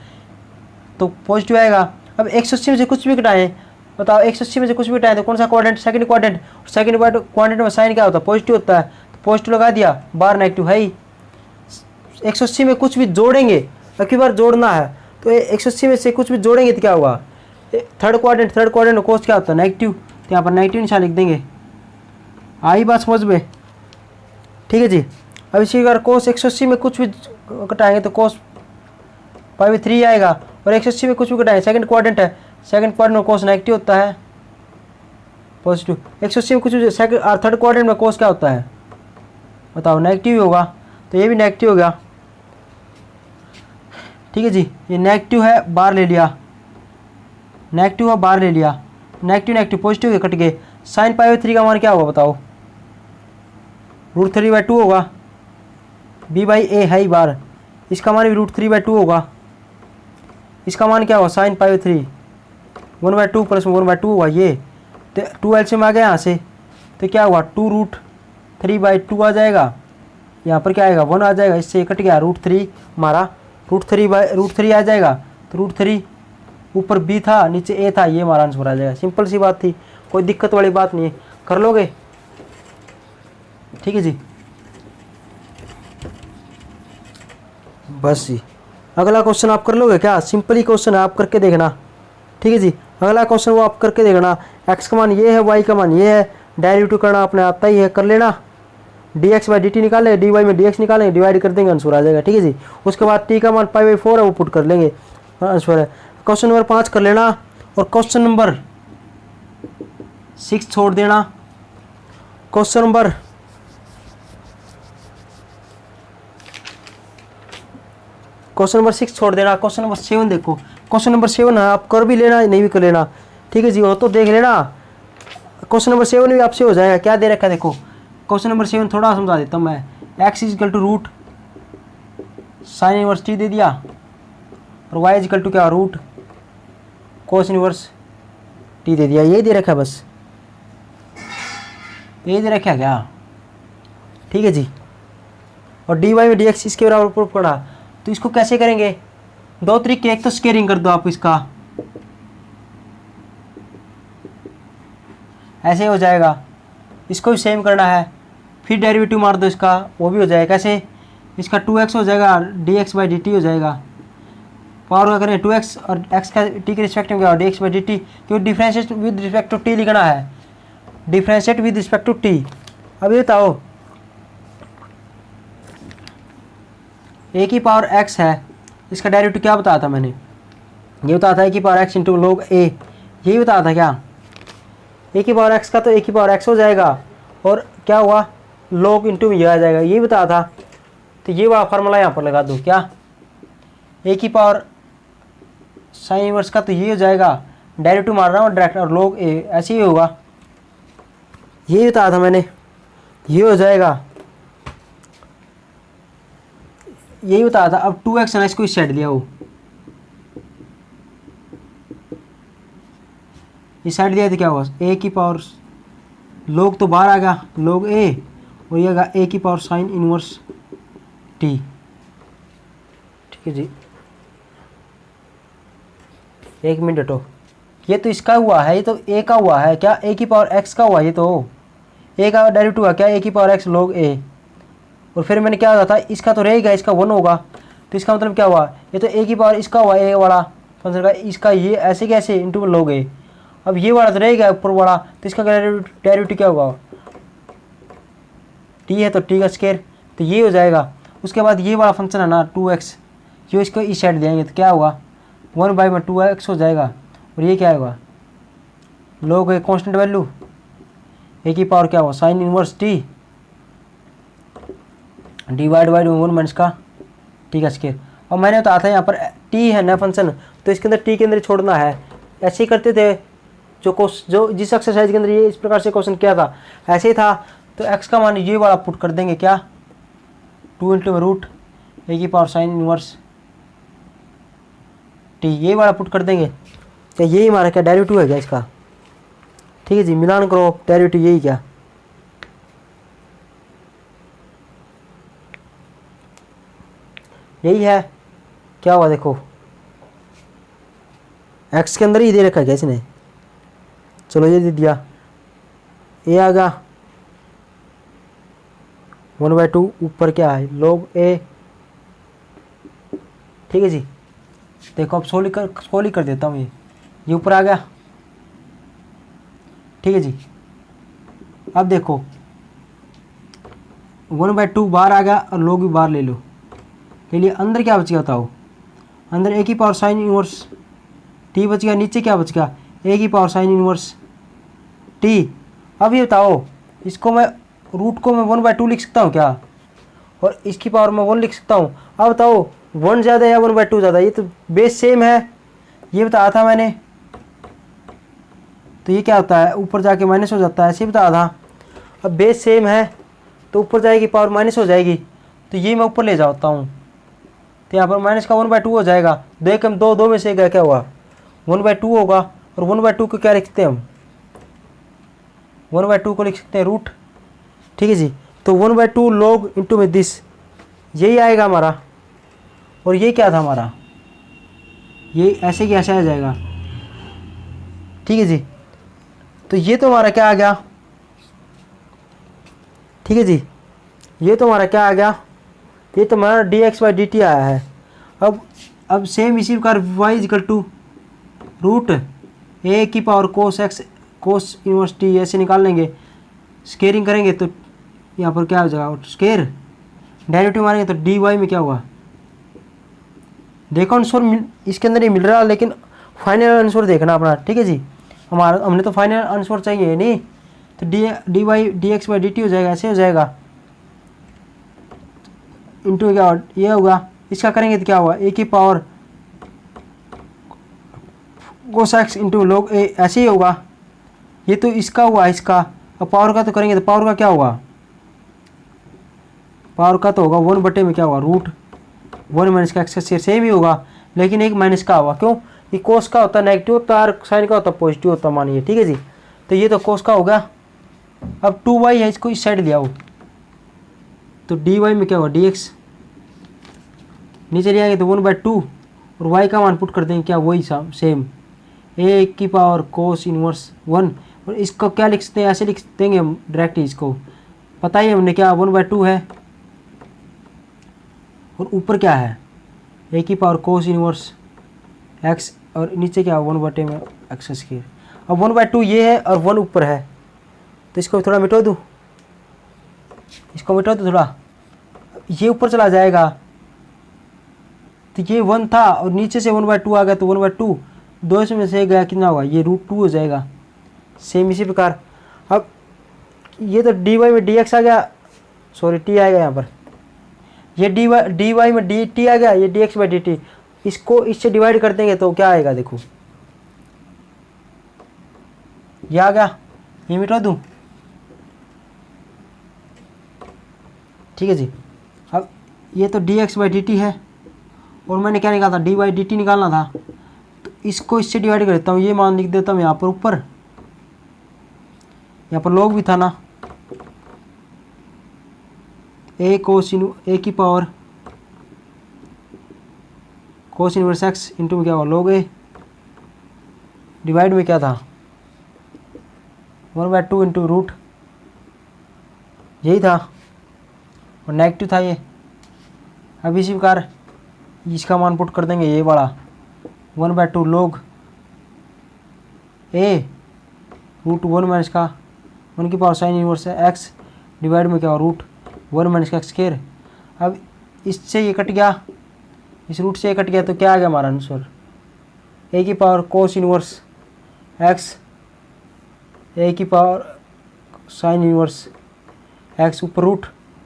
तो पॉजिटिव आएगा। अब 180 में से कुछ भी घटाएं, बताओ 180 में से कुछ भी घटाएं तो कौन सा coordinate, second coordinate, second coordinate में साइन क्या होता है पॉजिटिव होता है, तो पॉजिटिव लगा दिया, बाहर नेगेटिव है ही। 180 में कुछ भी जोड़ेंगे, अगली बार जोड़ना है तो 180 में से कुछ भी जोड़ेंगे तो क्या होगा, थर्ड क्वाड्रेंट में कोस क्या होता है नेगेटिव, तो यहाँ पर नेगेटिव निशान लिख देंगे, आई बात समझ में, ठीक है जी। अब इसी बार कोस 180 में कुछ भी घटाएंगे तो कोस पाई/3 आएगा, और 180 में कुछ भी घटाएंगे, सेकंड क्वाड्रेंट है, सेकंड क्वाड्रेंट में कोस नेगेटिव होता है पॉजिटिव, 180 में कुछ भी सेकंड और थर्ड क्वाड्रेंट में कोस क्या होता है बताओ नेगेटिव ही होगा, तो ये भी नेगेटिव हो गया, ठीक है जी। ये नेगेटिव है बाहर ले लिया, नेगेटिव है बाहर ले लिया, नेगेटिव नेगेटिव पॉजिटिव के कट गए, साइन पाई/3 का मान क्या होगा बताओ, √3/2 होगा, b/a है ही बार, इसका मान भी √3/2 होगा, इसका मान क्या होगा साइन पाई/3 1/2 प्लस 1/2 होगा, ये तो 2 एलसीएम आ गया यहाँ से, तो क्या हुआ 2√3/2 आ जाएगा, यहाँ पर क्या आएगा 1 आ जाएगा, इससे कट गया √3 हमारा, √3 आ जाएगा, तो √3 ऊपर b था नीचे a था, ये हमारा आंसर आ जाएगा, सिंपल सी बात थी, कोई दिक्कत वाली बात नहीं है, कर लोगे, ठीक है जी। बस जी अगला क्वेश्चन आप कर लोगे क्या, सिंपल ही क्वेश्चन है, आप करके देखना, ठीक है जी। अगला क्वेश्चन वो आप करके देखना, x का मान ये है, y का मान ये है, डेरिवेटिव करना आपने आता ही है, कर लेना, dx/dt निकालेंगे, dy में dx निकालेंगे, डिवाइड कर देंगे, आंसर आ जाएगा, ठीक है जी। उसके बाद t का मान पाई/4 है वो पुट कर लेंगे, आंसर है। क्वेश्चन नंबर 5 कर लेना, और क्वेश्चन नंबर 6 छोड़ देना, क्वेश्चन नंबर क्वेश्चन नंबर 6 छोड़ देना, क्वेश्चन नंबर 7 देखो, क्वेश्चन नंबर 7 है, आप कर भी लेना नहीं भी कर लेना, ठीक है जी, वो तो देख लेना, क्वेश्चन नंबर 7 भी आपसे हो जाएगा। क्या दे रखा है देखो, क्वेश्चन नंबर 7 थोड़ा समझा देता हूँ मैं, x = root sine inverse t दे दिया, और y = क्या रूट कोस इनवर्स t दे दिया, यही दे रखा है, बस यही दे रखा है क्या, ठीक है जी। और dy में dx इसके बराबर प्रूफ पड़ा, तो इसको कैसे करेंगे, 2 तरीके, एक तो स्केयरिंग कर दो आप इसका, ऐसे हो जाएगा। इसको भी सेम करना है, फिर डेरिवेटिव मार दो इसका, वो भी हो जाएगा। कैसे? इसका 2x हो जाएगा, dx/dt हो जाएगा। पावर का करें 2x और x का t के रिस्पेक्ट में क्या होगा, dx/dt, क्योंकि differentiate with respect to t लिखना है, differentiate with respect to t। अब ये बताओ a की पावर x है, इसका डेरिवेटिव क्या बताया था मैंने? ये बताया था a की power x into log a, यही बताया था क्या? a की पावर x का तो a की पावर x हो जाएगा, और क्या हुआ, log इंटू में ये आ जाएगा, यही बताया था। तो ये वाला फार्मूला यहाँ पर लगा दो, क्या? a की पावर साइन इनवर्स का तो ये हो जाएगा, डेरिवेटिव मार रहा हूँ डायरेक्ट, और log a ऐसे ही होगा, यही बताया था मैंने, ये हो जाएगा, यही बताया था। अब 2x है ना, इसको इस साइड लिया हो, इस साइड दिया तो क्या होगा, a की पावर log तो बाहर आ गया, log a, और ये आएगा a की पावर साइन इनवर्स t। ठीक है जी, एक मिनट हटो, ये तो इसका हुआ है, ये तो a का हुआ है क्या, a की पावर x का हुआ, ये तो a का डेरिवेटिव हुआ क्या, a की पावर x log a, और फिर मैंने क्या था, इसका तो रहेगा, इसका 1 होगा, तो इसका मतलब क्या हुआ, ये तो a की पावर इसका हुआ, a वाला फंक्शन का, इसका ये ऐसे कैसे इंटू log a। अब ये वाला तो रहेगा ऊपर वाला, तो इसका डेरिवेटिव क्या होगा, t है तो t का स्क्वायर, तो ये हो जाएगा। उसके बाद ये वाला फंक्शन है ना 2x, जो इसको इस साइड देंगे तो क्या होगा, 1/2x हो जाएगा, और ये क्या होगा, log a constant value, a की पावर क्या होगा, sign inverse t divide by 1 minus का t का स्क्वायर। और मैंने बताया था यहाँ पर t है ना फंक्शन, तो इसके अंदर t के अंदर छोड़ना है, ऐसे ही करते थे जो जिस एक्सरसाइज के अंदर ये इस प्रकार से क्वेश्चन किया था, ऐसे ही था। तो x का मान ये वाला पुट कर देंगे, क्या, 2 इंटू रूट a की पावर साइन इनवर्स t, ये वाला पुट कर देंगे, तो यही हमारा क्या डेरिवेटिव है क्या इसका। ठीक है जी, मिलान करो, डेरिवेटिव यही क्या, यही है। क्या हुआ देखो, x के अंदर ही दे रखा है क्या इसने, चलो ये दे दिया, a आ गया 1/2, ऊपर क्या है log a। ठीक है जी, देखो अब सोल्व कर देता हूँ, ये ऊपर आ गया। ठीक है जी, अब देखो 1/2 बाहर आ गया, और log भी बाहर ले लो, ले लिए, अंदर क्या बच गया बताओ, अंदर a की पावर साइन इनवर्स t बच गया, नीचे क्या बच गया, a की पावर साइन इनवर्स t। अब ये बताओ, इसको मैं रूट को मैं 1/2 लिख सकता हूँ क्या, और इसकी पावर में 1 लिख सकता हूँ। अब बताओ 1 ज़्यादा या 1/2 ज़्यादा, ये तो बेस सेम है, ये बताया था मैंने। तो ये क्या होता है, ऊपर जाके माइनस हो जाता है, ऐसे बताया था। अब बेस सेम है तो ऊपर जाएगी पावर माइनस हो जाएगी, तो ये मैं ऊपर ले जाता हूँ, तो यहाँ पर माइनस का 1/2 हो जाएगा। दो कम दो में से क्या हुआ, 1/2 होगा, और 1/2 को क्या लिख सकते हैं हम, 1/2 को लिख सकते हैं रूट। ठीक है जी, तो 1/2 log इंटू में दिस, यही आएगा हमारा। और ये क्या था हमारा, ये ऐसे की ऐसे आ जाएगा। ठीक है जी, तो ये तो हमारा क्या आ गया, ठीक है जी, ये तो हमारा क्या आ गया, ये तो हमारा dx/dt आया है। अब सेम इसी प्रकार y equal to root a की power cos x cos inverse t ऐसे निकाल लेंगे, स्केयरिंग करेंगे तो यहाँ पर क्या हो जाएगा, स्केयर डेरिवेटिव मारेंगे तो dy में क्या होगा, देखो आंसर इसके अंदर ही मिल रहा है, लेकिन फाइनल आंसर देखना अपना। ठीक है जी, हमने तो फाइनल आंसर चाहिए नहीं, तो dx/dt हो जाएगा, ऐसे हो जाएगा, इंटू क्या ये होगा, इसका करेंगे तो क्या होगा, a की power cos x into log a, ऐसे ही होगा। ये तो इसका हुआ इसका, अब पावर का तो करेंगे तो पावर का क्या होगा, पावर का तो होगा 1 में क्या होगा रूट 1 माइनस का एक्स का सेम ही होगा, लेकिन एक माइनस का होगा, क्यों, ये कोस का होता है नेगेटिव होता है, और साइन का होता है पॉजिटिव होता है, मानिए। ठीक है जी, तो ये तो कोस का हो गया। अब 2y है, इसको इस साइड ले आओ, तो dy में क्या होगा, dx नीचे ले आएंगे तो 1/2, और y का मान पुट कर देंगे क्या, वही सेम a की पावर कोस इनवर्स 1 और इसको क्या लिख सकते हैं, ऐसे लिख देंगे हम डायरेक्ट, इसको पता ही हमने क्या 1/2 है, और ऊपर क्या है ए की पावर कोस इनवर्स एक्स, और नीचे क्या 1/2 में एक्स स्क्वायर। अब 1/2 ये है और 1 ऊपर है, तो इसको थोड़ा मिटा दूँ, इसको मिटा दूँ थोड़ा, ये ऊपर चला जाएगा, तो ये 1 था और नीचे से 1/2 आ गया, तो 1/2 दो में से गया कितना होगा, ये √2 हो जाएगा। सेम इसी प्रकार अब ये तो dy में dx आ गया, सॉरी t आएगा यहाँ पर, ये dy में dt आ गया, ये dx/dt, इसको इससे डिवाइड कर देंगे तो क्या आएगा, देखो ये आ गया, ये मिटा दूँ, ठीक है जी। अब ये तो dx/dt है, और मैंने क्या निकाला था, dy/dt निकालना था, तो इसको इससे डिवाइड कर देता हूँ, ये मान लिख देता हूँ यहाँ पर ऊपर, यहाँ पर log भी था ना, a की power cos inverse x into में क्या हुआ log a, डिवाइड में क्या था 1/2 इंटू रूट, यही था, और नेगेटिव था ये। अब इसी प्रकार इसका मान पुट कर देंगे, ये बड़ा 1/2 log a √1 माइनस का 1 की पावर साइन इनवर्स है एक्स, डिवाइड में क्या हुआ √1 माइनस का एक्स स्क्वायर। अब इससे ये कट गया, इस रूट से ये कट गया, तो क्या आ गया हमारा आंसर, a की power cos inverse x, a की पावर साइन इनवर्स एक्स,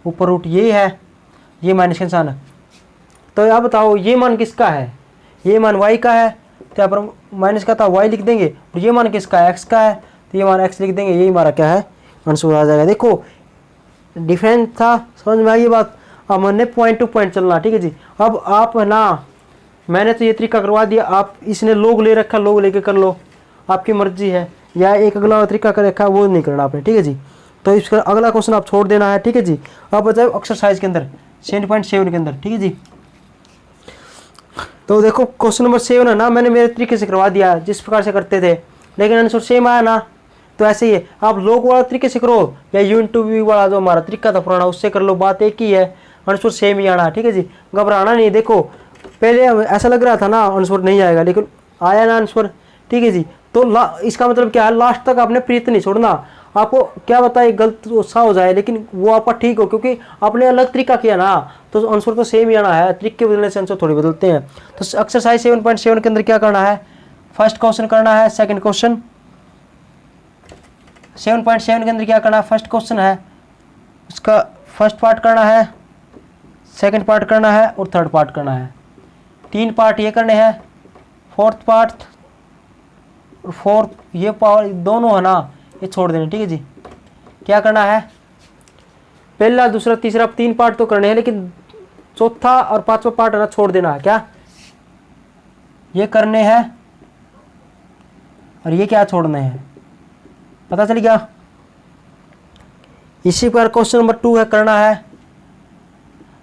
ऊपर रूट ये है, ये माइनस का निशान है। तो आप बताओ ये मान किसका है, ये मान y का है, तो यहाँ पर माइनस का था y लिख देंगे, और ये मान किसका है, x का है, तो ये मान x लिख देंगे, यही हमारा क्या है आंसर आ जाएगा। देखो डिफरेंस था, समझ में आई ये बात। अब हमने पॉइंट टू पॉइंट चलना, ठीक है जी। अब आप है ना, मैंने तो ये तरीका करवा दिया, आप इसने लोग ले रखा, लोग लेके कर लो, आपकी मर्जी है, या एक अगला तरीका कर रखा वो नहीं करना आपने, ठीक है जी। तो इसका अगला क्वेश्चन आप छोड़ देना है, ठीक है जी। अब बताओ एक्सरसाइज के अंदर 7.7 के अंदर, ठीक है जी। तो देखो क्वेश्चन नंबर 7 है ना, मैंने मेरे तरीके से करवा दिया जिस प्रकार से करते थे, लेकिन आंसर सेम आया ना, तो ऐसे ही है। आप लोग वाला तरीके से करो या U/V वाला जो हमारा तरीका था पुराना उससे कर लो, बात एक ही है, आंसर सेम ही आना, ठीक है जी। घबराना नहीं। देखो पहले ऐसा लग रहा था ना आंसर नहीं आएगा, लेकिन आया ना आंसर, ठीक है जी। तो इसका मतलब क्या है, लास्ट तक आपने प्रीत नहीं छोड़ना। आपको क्या बताए गलत सा हो जाए, लेकिन वो आपका ठीक हो, क्योंकि आपने अलग तरीका किया ना, तो आंसर तो सेम ही आना है, तरीके बदलने से आंसर थोड़ी बदलते हैं। तो एक्सरसाइज 7.7 के अंदर क्या करना है, फर्स्ट क्वेश्चन करना है, सेकंड क्वेश्चन 7.7 के अंदर क्या करना है, फर्स्ट क्वेश्चन है उसका फर्स्ट पार्ट करना है, सेकंड पार्ट करना है, और थर्ड पार्ट करना है। 3 पार्ट ये करने हैं, फोर्थ पार्ट और फोर्थ ये पावर दोनों है ना ये छोड़ देने, ठीक है जी। क्या करना है, पहला दूसरा तीसरा 3 पार्ट तो करने हैं, लेकिन चौथा और 5वां पार्ट है ना छोड़ देना है। क्या ये करने हैं और ये क्या छोड़ने हैं, पता चल गया। इसी पर क्वेश्चन नंबर 2 है, करना है।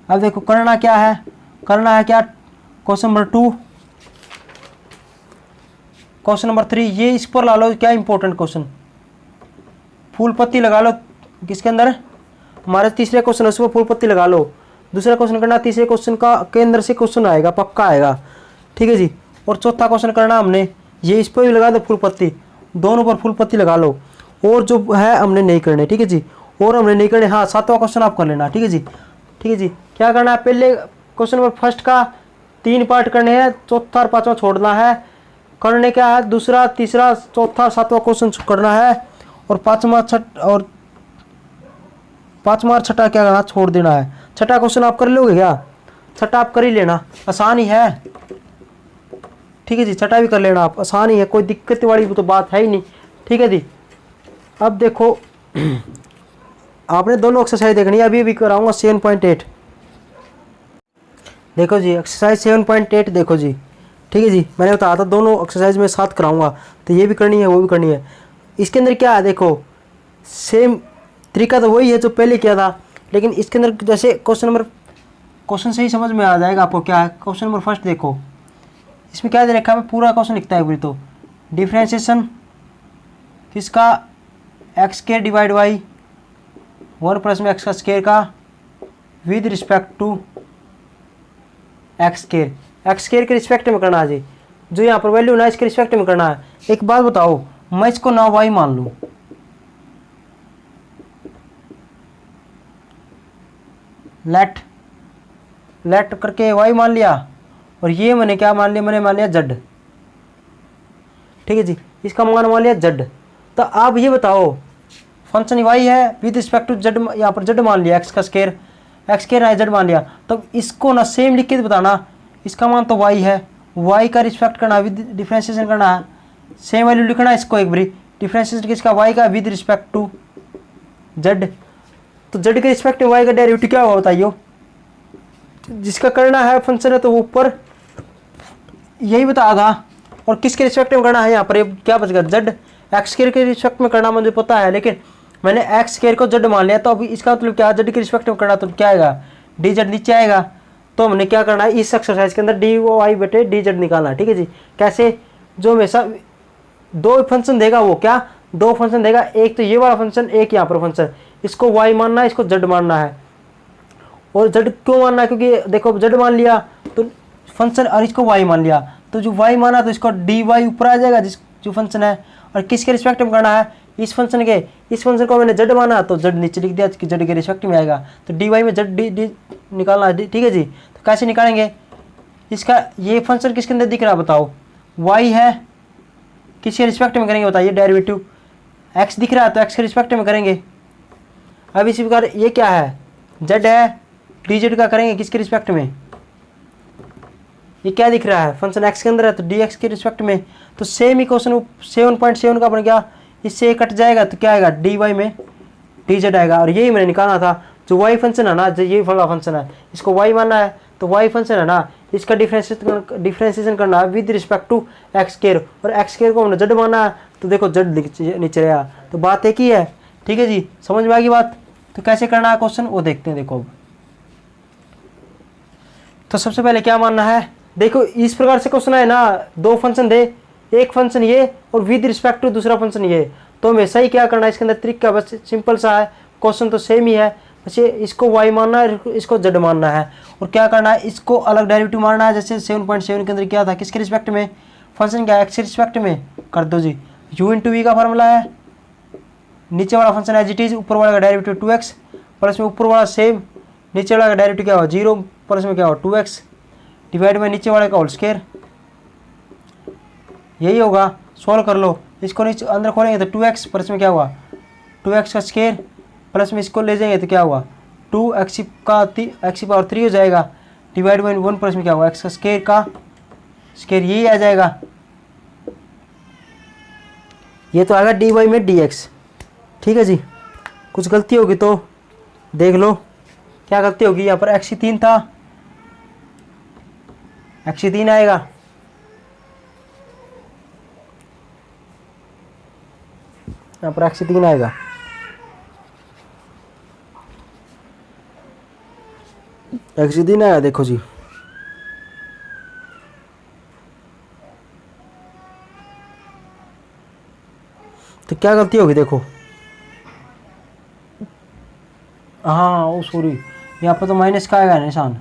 अब देखो करना क्या है, करना है क्या, क्वेश्चन नंबर 2, क्वेश्चन नंबर 3 ये इस पर ला लो, क्या इंपॉर्टेंट क्वेश्चन, फूल पत्ती लगा लो किसके अंदर, हमारे तीसरे क्वेश्चन है उसमें फूल पत्ती लगा लो। दूसरा क्वेश्चन करना, तीसरे क्वेश्चन का के अंदर से क्वेश्चन आएगा, पक्का आएगा, ठीक है जी। और चौथा क्वेश्चन करना हमने, ये इस पर भी लगा दो फूल पत्ती, दोनों पर फूल पत्ती लगा लो। और जो है हमने नहीं करने, ठीक है जी, और हमने नहीं करने। हाँ 7वां क्वेश्चन आप कर लेना, ठीक है जी, ठीक है जी। क्या करना है, पहले क्वेश्चन नंबर फर्स्ट का 3 पार्ट करने हैं, चौथा और 5वां छोड़ना है। करने क्या है, दूसरा तीसरा चौथा 7वां क्वेश्चन करना है, और 5वां और 6ठा क्या करना, छोड़ देना है। 6ठा क्वेश्चन आप कर लोगे क्या, 6ठा आप कर ही लेना, आसान ही है, ठीक है जी। 6ठा भी कर लेना आप, आसान ही है, कोई दिक्कत वाली तो बात है ही नहीं, ठीक है जी। अब देखो आपने दोनों एक्सरसाइज देखनी है, अभी भी कराऊंगा 7.8। देखो जी एक्सरसाइज 7.8 देखो जी, ठीक है जी। मैंने बताया था दोनों एक्सरसाइज में साथ कराऊंगा, तो ये भी करनी है वो भी करनी है। इसके अंदर क्या है, देखो सेम तरीका तो वही है जो पहले किया था, लेकिन इसके अंदर जैसे क्वेश्चन से ही समझ में आ जाएगा आपको क्या है। क्वेश्चन नंबर फर्स्ट देखो, इसमें क्या दे रखा है, मैं पूरा क्वेश्चन लिखता है, तो डिफ्रेंशिएशन किसका, x square divide by 1 plus में एक्स का स्केयर का with respect to x square, x square के रिस्पेक्ट में करना है जी, जो यहाँ पर वैल्यू ना इसके रिस्पेक्ट में करना है। एक बात बताओ, मैं इसको ना वाई मान लूँ, लेट करके वाई मान लिया, और ये मैंने क्या मान लिया, मैंने मान लिया जेड, ठीक है जी, इसका मान लिया जेड। तो आप ये बताओ, फंक्शन वाई है विद रिस्पेक्ट टू जेड, यहाँ पर जेड मान लिया, एक्स का स्केयर, एक्स स्केयर है जेड मान लिया, तब इसको ना सेम लिख के बताना, इसका मान तो वाई है, वाई का रिस्पेक्ट करना, विद डिफ्रेंशिएशन करना है, सेम वैल्यू लिखना है इसको एक बारी, डिफ्रेंशिएशन किसका, वाई का विद रिस्पेक्ट टू जेड। तो जेड के रिस्पेक्ट में वाई का डेरिवेटिव क्या होगा बताइए, जिसका करना है फंक्शन है तो वो ऊपर यही बता था, और किसके रिस्पेक्ट में करना है, यहाँ पर क्या बचेगा, जेड, एक्स स्केयर के रिस्पेक्ट में करना मुझे पता है, लेकिन मैंने एक्स स्केयर को जेड मान लिया, तो अभी इसका मतलब क्या, जेड के रिस्पेक्ट में करना, तो क्या आएगा, डी जेड नीचे आएगा। तो हमने क्या करना है, इस एक्सरसाइज के अंदर डी वाई बटे डी जेड निकालना है, ठीक है जी। कैसे, जो हमेशा दो फंक्शन देगा, वो क्या, दो फंक्शन देगा, एक तो ये वाला फंक्शन, एक यहाँ पर फंक्शन, इसको वाई मानना है, इसको जेड मानना है। और जेड क्यों मानना है, क्योंकि देखो जेड मान लिया तो फंक्शन, और इसको वाई मान लिया, तो जो वाई माना तो इसको डी वाई ऊपर आ जाएगा, जिस जो फंक्शन है, और किसके रिस्पेक्ट में करना है, इस फंक्शन के, इस फंक्शन को मैंने जेड माना तो जेड नीचे लिख दिया कि जेड के रिस्पेक्ट में आएगा, तो डी वाई में जेड डी निकालना है, ठीक है जी। तो कैसे निकालेंगे, इसका ये फंक्शन किसके अंदर दिख रहा है बताओ, वाई है, किसके रिस्पेक्ट में करेंगे बताइए, डेरिवेटिव एक्स दिख रहा है तो एक्स के रिस्पेक्ट में करेंगे। अब इसी प्रकार ये क्या है, जेड है, डी जेड का करेंगे किसके रिस्पेक्ट में, ये क्या दिख रहा है, फंक्शन एक्स के अंदर है तो डी एक्स के रिस्पेक्ट में। तो सेम इक्वेशन 7.7 का बन गया, इससे कट जाएगा तो क्या आएगा, डी वाई में डी जेड आएगा। और यही मैंने निकालना था, जो वाई फंक्शन है ना, जो ये वाला फंक्शन है, इसको वाई मानना है, तो वाई फंक्शन है ना, इसका डिफ्रेंशिएशन करना है with respect to x square, और एक्स स्केयर को हमने जेड माना है, तो देखो जेड नीचे रहा, तो बात एक ही है, ठीक है जी, समझ में आ गई बात। तो कैसे करना है क्वेश्चन, वो देखते हैं। देखो अब तो सबसे पहले क्या मानना है, देखो इस प्रकार से क्वेश्चन है ना, दो फंक्शन दे, एक फंक्शन ये और विद रिस्पेक्ट टू दूसरा फंक्शन ये, तो हमेशा ही क्या करना है, इसके अंदर तरीका बस सिंपल सा है, क्वेश्चन तो सेम ही है, बस ये इसको वाई मानना है, इसको जेड मानना है, और क्या करना है, इसको अलग डेरिवेटिव मानना है। जैसे 7.7 के अंदर क्या था, किसके रिस्पेक्ट में, फंक्शन क्या, एक्स के रिस्पेक्ट में कर दो जी, u इंटू वी का फॉर्मूला है, नीचे वाला फंक्शन एज इट इज, ऊपर वाला का डेरिवेटिव 2x, प्लस में ऊपर वाला सेम, नीचे वाला का डेरिवेटिव क्या होगा 0, प्लस में क्या होगा 2x, डिवाइड में नीचे वाले का होल स्क्वायर, यही होगा। सॉल्व कर लो, इसको नीचे अंदर खोलेंगे तो 2x, प्लस में क्या हुआ 2x का स्क्वायर, प्लस में इसको ले जाएंगे तो क्या हुआ 2x का x पावर 3 हो जाएगा, डिवाइड बाई 1, प्लस में क्या हुआ x का स्क्वायर यही आ जाएगा, ये तो आएगा डी वाई में डी एक्स, ठीक है जी। कुछ गलती होगी तो देख लो, क्या गलती होगी, यहाँ पर x 3 था, x 3 आएगा, यहाँ पर x 3 आएगा, x 3 आया, देखो जी। तो क्या गलती होगी देखो, हाँ ओ सॉरी, यहाँ पर तो माइनस का आएगा निशान,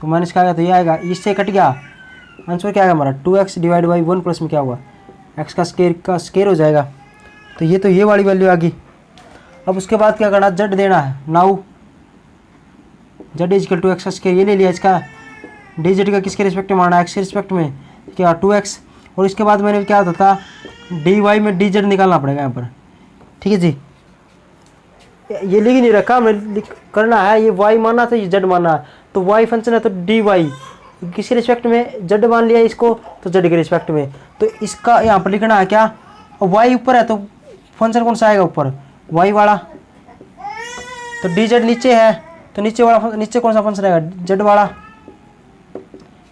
तो माइनस का आएगा तो ये आएगा, इससे कट गया, आंसर क्या आएगा हमारा 2x डिवाइड बाई 1, प्लस में क्या हुआ x का स्क्वायर हो जाएगा, तो ये वाली वैल्यू आ गई। अब उसके बाद क्या करना, जेड देना है, now z equal to x का स्क्वायर, ये ले लिया, इसका डी जेड का किसके रिस्पेक्ट में मारना है, एक्स के रिस्पेक्ट में, क्या 2x, और इसके बाद मैंने क्या होता था डी वाई में डी जेड निकालना पड़ेगा यहाँ पर, ठीक है जी। ये लिख नहीं रखा, मैं करना है, ये वाई मानना था, ये जेड मानना है, तो वाई फंक्शन है तो डी वाई किसके रिस्पेक्ट में, जेड मान लिया इसको तो जेड के रिस्पेक्ट में, तो इसका यहाँ पर लिखना है क्या, वाई ऊपर है तो फंक्शन कौन सा आएगा ऊपर, वाई वाला, तो डी जेड नीचे है तो नीचे कौन सा फंक्शन आएगा, जेड वाला,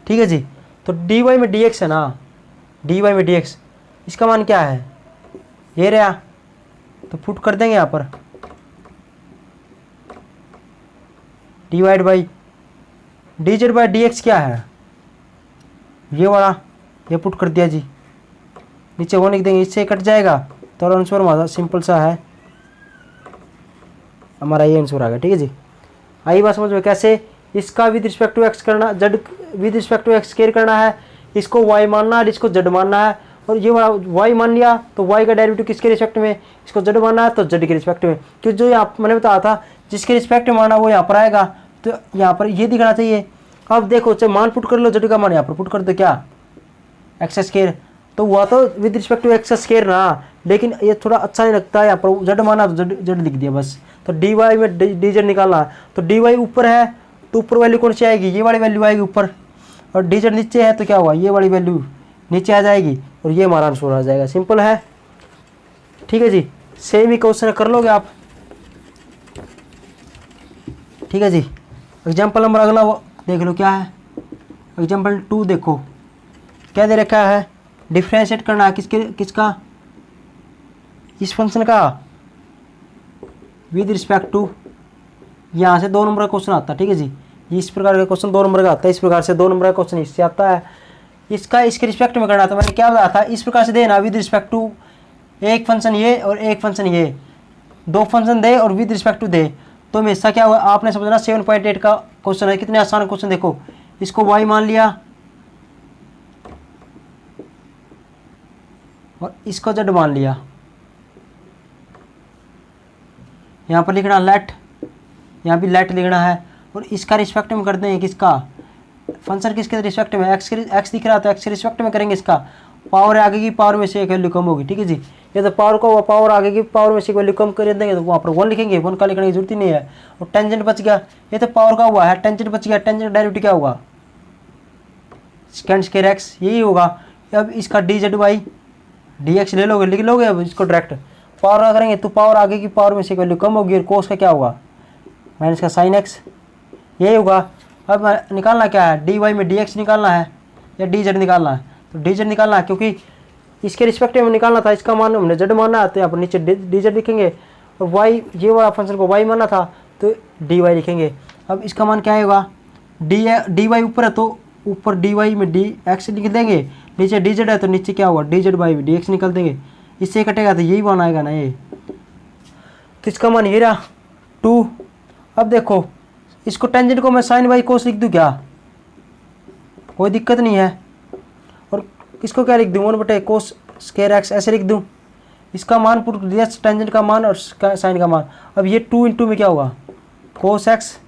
ठीक है जी। तो डी वाई में डी एक्स है ना, डी वाई में डी एक्स, इसका मान क्या है, ये रहा, तो पुट कर देंगे यहाँ पर, divide by D Z by d x क्या है, ये वाला, ये पुट कर दिया जी, नीचे 1 लिख देंगे, इससे कट जाएगा, तो आंसर हमारा सिंपल सा है, हमारा ये आंसर आ गया। ठीक है जी, आई बात समझ में कैसे इसका विद रिस्पेक्ट टू एक्स करना, z with respect to x square करना है, इसको वाई मानना है, इसको जेड मानना है, और ये वाई मान लिया तो वाई का डेरिवेटिव किसके रिस्पेक्ट में, इसको जेड मानना है तो जेड के रिस्पेक्ट में, क्योंकि जो यहाँ मैंने बताया था जिसके रिस्पेक्ट में माना वो यहाँ पर आएगा, तो यहाँ पर ये दिखना चाहिए। अब देखो चाहे मान पुट कर लो, जेड का मान यहाँ पर पुट कर दो, क्या एक्स स्क्वायर, तो हुआ तो with respect to x square ना, लेकिन ये थोड़ा अच्छा नहीं लगता है, यहाँ पर जेड माना तो जेड लिख दिया बस। तो डी वाई में डी जेड निकालना है, तो डी वाई ऊपर है तो ऊपर वैल्यू कौन सी आएगी, ये वाली वैल्यू आएगी ऊपर, और डी जेड नीचे है तो क्या हुआ, ये वाली वैल्यू नीचे आ जाएगी, और ये हमारा आंसर आ जाएगा। सिंपल है। ठीक है जी, सेम ही क्वेश्चन कर लोगे आप। ठीक है जी, एग्जाम्पल नंबर अगला देख लो क्या है। एग्जाम्पल 2 देखो क्या दे रखा है, डिफ्रेंशिएट करना है किसका, इस फंक्शन का विद रिस्पेक्ट टू, यहाँ से 2 नंबर का क्वेश्चन आता है। ठीक है जी, इस प्रकार का क्वेश्चन 2 नंबर का आता है, इस प्रकार से 2 नंबर का क्वेश्चन इससे आता है, इसका इसके रिस्पेक्ट में करना था। मैंने क्या बताया था, इस प्रकार से देना विद रिस्पेक्ट टू, एक फंक्शन ये और एक फंक्शन ये, 2 फंक्शन दे और विद रिस्पेक्ट टू दे, तो हमेशा क्या हुआ आपने समझना 7.8 का क्वेश्चन है, कितने आसान क्वेश्चन। देखो इसको वाई मान लिया और इसको जेड मान लिया, यहाँ पर लिखना लेट, यहाँ भी लेट लिखना है, और इसका रिस्पेक्ट में कर देंगे किसका, फंक्शन किसके रिस्पेक्ट में, एक्स दिख रहा था एक्स के रिस्पेक्ट में करेंगे, इसका पावर आगे की पावर में से एक वैल्यू कम होगी। ठीक है जी, ये तो पावर को पावर आगे की पावर में से एक वैल्यू कम कर देंगे तो वहाँ पर 1 लिखेंगे, 1 का लिखने की जरूरत ही नहीं है। और टेंजेंट बच गया, ये तो पावर का हुआ है, टेंजेंट बच गया, टेंजेंट डायरेक्ट क्या होगा, सेकेंड स्क्वायर एक्स, यही होगा। अब इसका D Z by d x ले लोगे, लिख लोगे, अब इसको डायरेक्ट पावर करेंगे तो पावर आगे की पावर में से एक वैल्यू कम होगी, और कोस का क्या होगा माइनस का साइन एक्स, यही होगा। अब निकालना क्या है, डी वाई में डी एक्स निकालना है या डी जेड निकालना है, तो डी जेड निकालना है क्योंकि इसके रिस्पेक्ट में निकालना था, इसका मान हमने जेड मानना है तो यहाँ पर नीचे डी जेड लिखेंगे, और वाई ये वाला फंक्शन को वाई मानना था तो डी वाई लिखेंगे। अब इसका मान क्या होगा, डी वाई ऊपर है तो ऊपर डी वाई में डी एक्स लिख देंगे, नीचे डी जेड है तो नीचे क्या होगा D Z by d x निकल देंगे, इससे कटेगा तो यही मान आएगा ना ये, तो इसका मान ये रहा 2। अब देखो इसको टेंजेंट को मैं साइन बाई कोस लिख दूँ क्या, कोई दिक्कत नहीं है, और इसको क्या लिख दूँ 1/, कोस स्क्वायर एक्स ऐसे लिख दूँ, इसका मान पुट दिया टेंजेंट का मान और साइन का मान। अब ये 2 × में क्या होगा कोस एक्स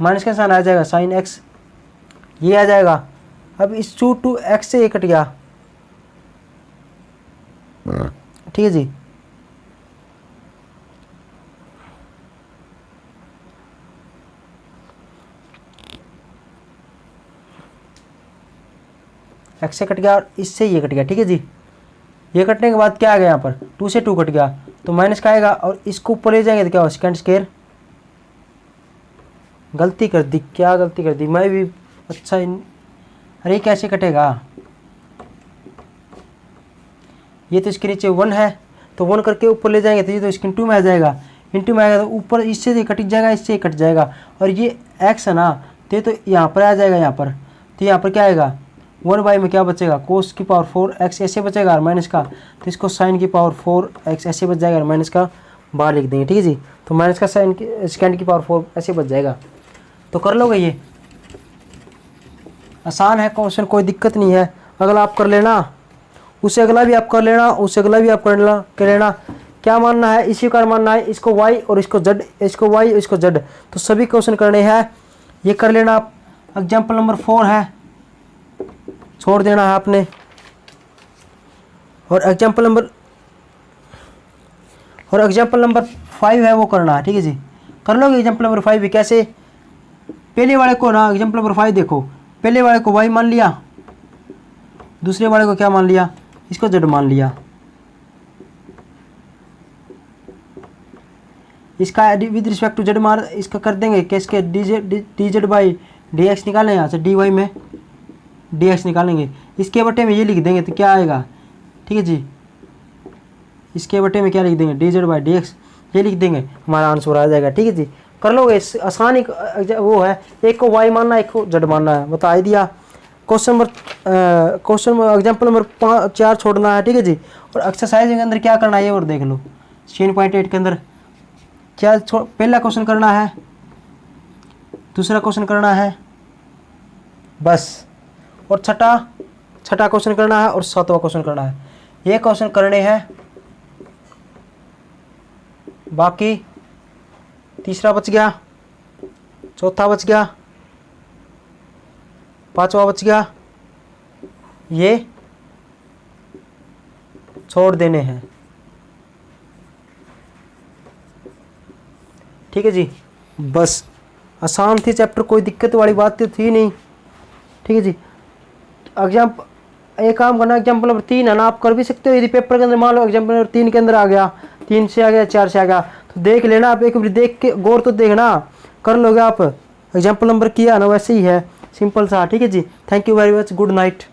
माइनस का साइन आ जाएगा साइन एक्स, ये आ जाएगा। अब इस 2 एक्स से ये कट गया, ठीक है जी। एक्स से कट गया और इससे ये कट गया, ठीक है जी। ये कटने के बाद क्या आ गया यहाँ पर 2 से 2 कट गया तो माइनस का आएगा, और इसको ऊपर ले जाएंगे तो क्या होगा सेकंड स्क्वायर। गलती कर दी, क्या गलती कर दी मैं भी, अच्छा अरे कैसे कटेगा, ये तो इसके नीचे 1 है तो 1 करके ऊपर ले जाएंगे तो ये तो इसके इंटू में आ जाएगा, इंटू में आएगा तो ऊपर इससे ये कट जाएगा, इससे कट जाएगा, और ये एक्स है ना तो ये तो यहाँ पर आ जाएगा, यहाँ पर तो यहाँ पर क्या आएगा 1 में क्या बचेगा कोस की पावर 4 एक्स ऐसे बचेगा और माइनस का, तो इसको साइन की पावर 4 एक्स ऐसे बच जाएगा और माइनस का बाहर लिख देंगे, ठीक है जी। तो माइनस का साइन की सेकेंड की पावर 4 ऐसे बच जाएगा, तो कर लोगे, ये आसान है क्वेश्चन, कोई दिक्कत नहीं है। अगला आप कर लेना, उससे अगला भी आप कर लेना, उससे अगला भी आप कर लेना। क्या मानना है, इसी का मानना है, इसको वाई और इसको जेड, इसको वाई और इसको जेड, तो सभी क्वेश्चन करने हैं, ये कर लेना आप। एग्जाम्पल नंबर 4 है, छोड़ देना है आपने, और एग्जाम्पल नंबर 5 है वो करना है, ठीक है जी। कर लोगे एग्जाम्पल नंबर 5 भी कैसे, पहले वाले को ना एग्जाम्पल नंबर 5 देखो, पहले वाले को वाई मान लिया, दूसरे वाले को क्या मान लिया, इसको जेड मान लिया, इसका विद रिस्पेक्ट टू जेड मान इसका कर देंगे कैसे D Z by d x निकालें, यहाँ से डी वाई में डी एक्स निकालेंगे, इसके बटे में ये लिख देंगे तो क्या आएगा, ठीक है जी। इसके बटे में क्या लिख देंगे D Z by d x, ये लिख देंगे, हमारा आंसर आ जाएगा, ठीक है जी। कर लोगे, आसान ही वो है, एक को वाई मानना एक को जेड मानना है, बता ही दिया। क्वेश्चन एग्जाम्पल नंबर 4 छोड़ना है, ठीक है जी। और एक्सरसाइज के अंदर क्या करना है ये और देख लो। 3.8 के अंदर क्या पहला क्वेश्चन करना है, दूसरा क्वेश्चन करना है बस, और छठा क्वेश्चन करना है और 7वां क्वेश्चन करना है। ये क्वेश्चन करने हैं, बाकी तीसरा बच गया, चौथा बच गया, 5वां बच गया, ये छोड़ देने हैं, ठीक है जी। बस आसान थी चैप्टर, कोई दिक्कत वाली बात तो थी नहीं, ठीक है जी। एक काम करना, एग्जाम्पल नंबर 3 है ना, आप कर भी सकते हो यदि पेपर के अंदर मान लो एग्जाम्पल नंबर 3 के अंदर आ गया, 3 से आ गया, 4 से आ गया, तो देख लेना आप, एक बार देख के गौर तो देखना, कर लोगे आप। एग्जाम्पल नंबर किया ना वैसे ही है, सिंपल सा, ठीक है जी। Thank you very much, good night.